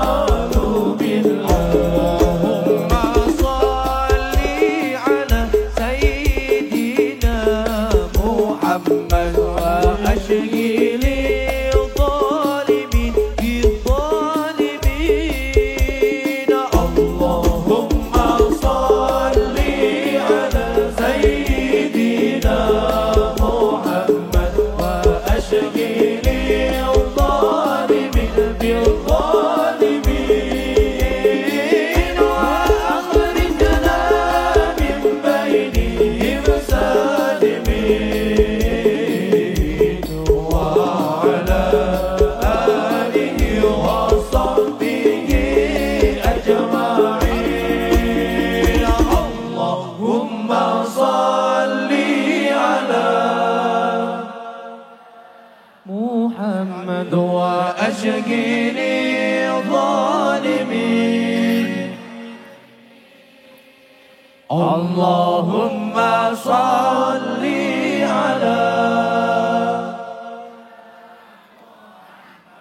Allahumma salli ala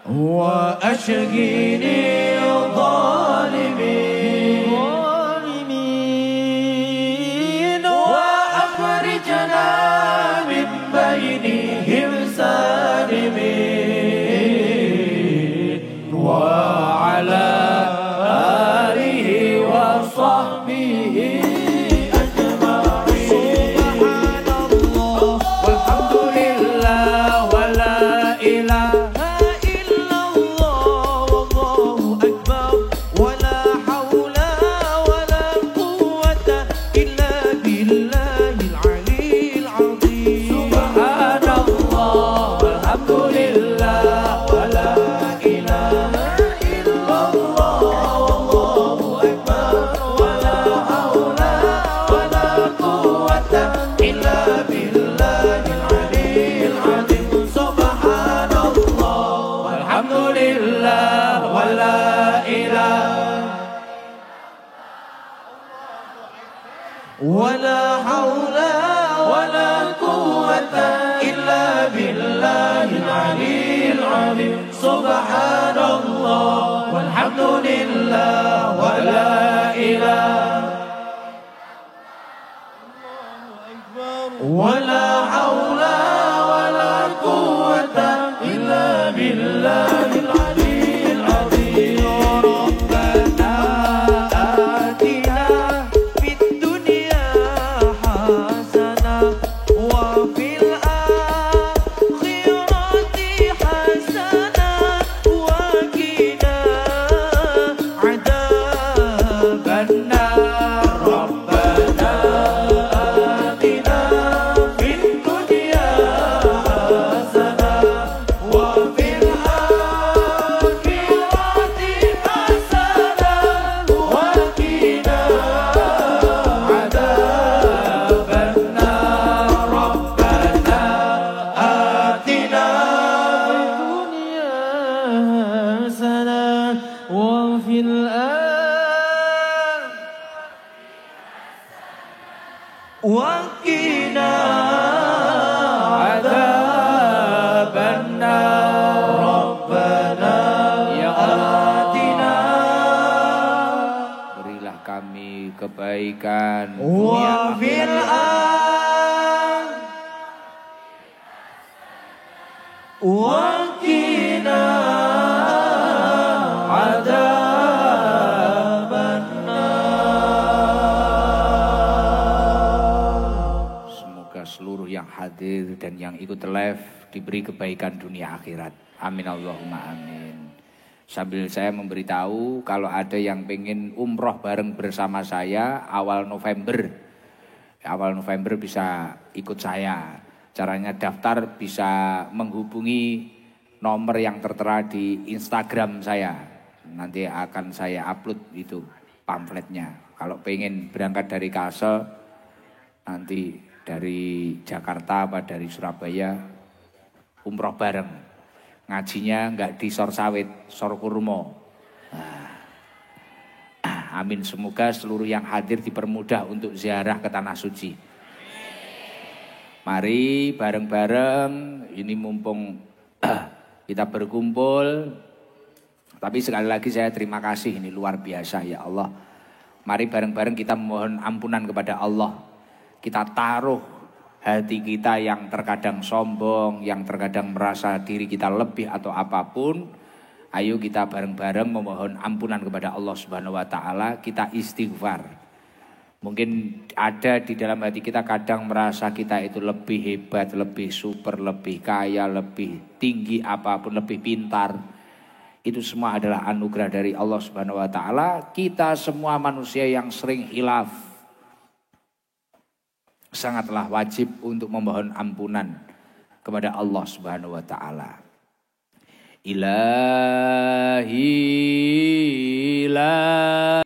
wa ashghini zalimin wa akhrijna min bainihim salimin wa ala alihi wa sahbihi ولا حول ولا قوة إلا بالله العلي العظيم سبحان الله والحمد لله ولا إله ولا حول ولا قوة إلا بالله العلي العظيم ربنا آتنا في الدنيا حسنة وفي الآخرة حسنة وقنا عذاب النار ربنا آتنا في الدنيا حسنة وفي الآخرة حسنة وقنا عذاب النار ربنا آتنا في الدنيا حسنة وفي الآخرة وقنا عذاب النار ربنا آتنا Berilah kami kebaikan وفي الآخرة وقنا عذاب النار. Semoga seluruh yang hadir dan yang ikut live diberi kebaikan dunia akhirat. Amin Allahumma amin. Sambil saya memberitahu kalau ada yang pengen umroh bareng bersama saya awal November. Awal November bisa ikut saya. Caranya daftar bisa menghubungi nomor yang tertera di Instagram saya. Nanti akan saya upload itu pamfletnya. Kalau pengen berangkat dari Kalsel, nanti dari Jakarta apa dari Surabaya, umroh bareng. Ngajinya enggak di Sor Sawit, Sor Kurmo. Amin, semoga seluruh yang hadir dipermudah untuk ziarah ke Tanah Suci. Mari bareng-bareng, ini mumpung kita berkumpul. Tapi sekali lagi saya terima kasih, ini luar biasa ya Allah. Mari bareng-bareng kita mohon ampunan kepada Allah. Kita taruh hati kita yang terkadang sombong, yang terkadang merasa diri kita lebih atau apapun. Ayo kita bareng-bareng memohon ampunan kepada Allah Subhanahu wa taala, kita istighfar. Mungkin ada di dalam hati kita kadang merasa kita itu lebih hebat, lebih super, lebih kaya, lebih tinggi apapun, lebih pintar. Itu semua adalah anugerah dari Allah Subhanahu wa taala. Kita semua manusia yang sering hilaf, sangatlah wajib untuk memohon ampunan kepada Allah Subhanahu wa taala. Ilahi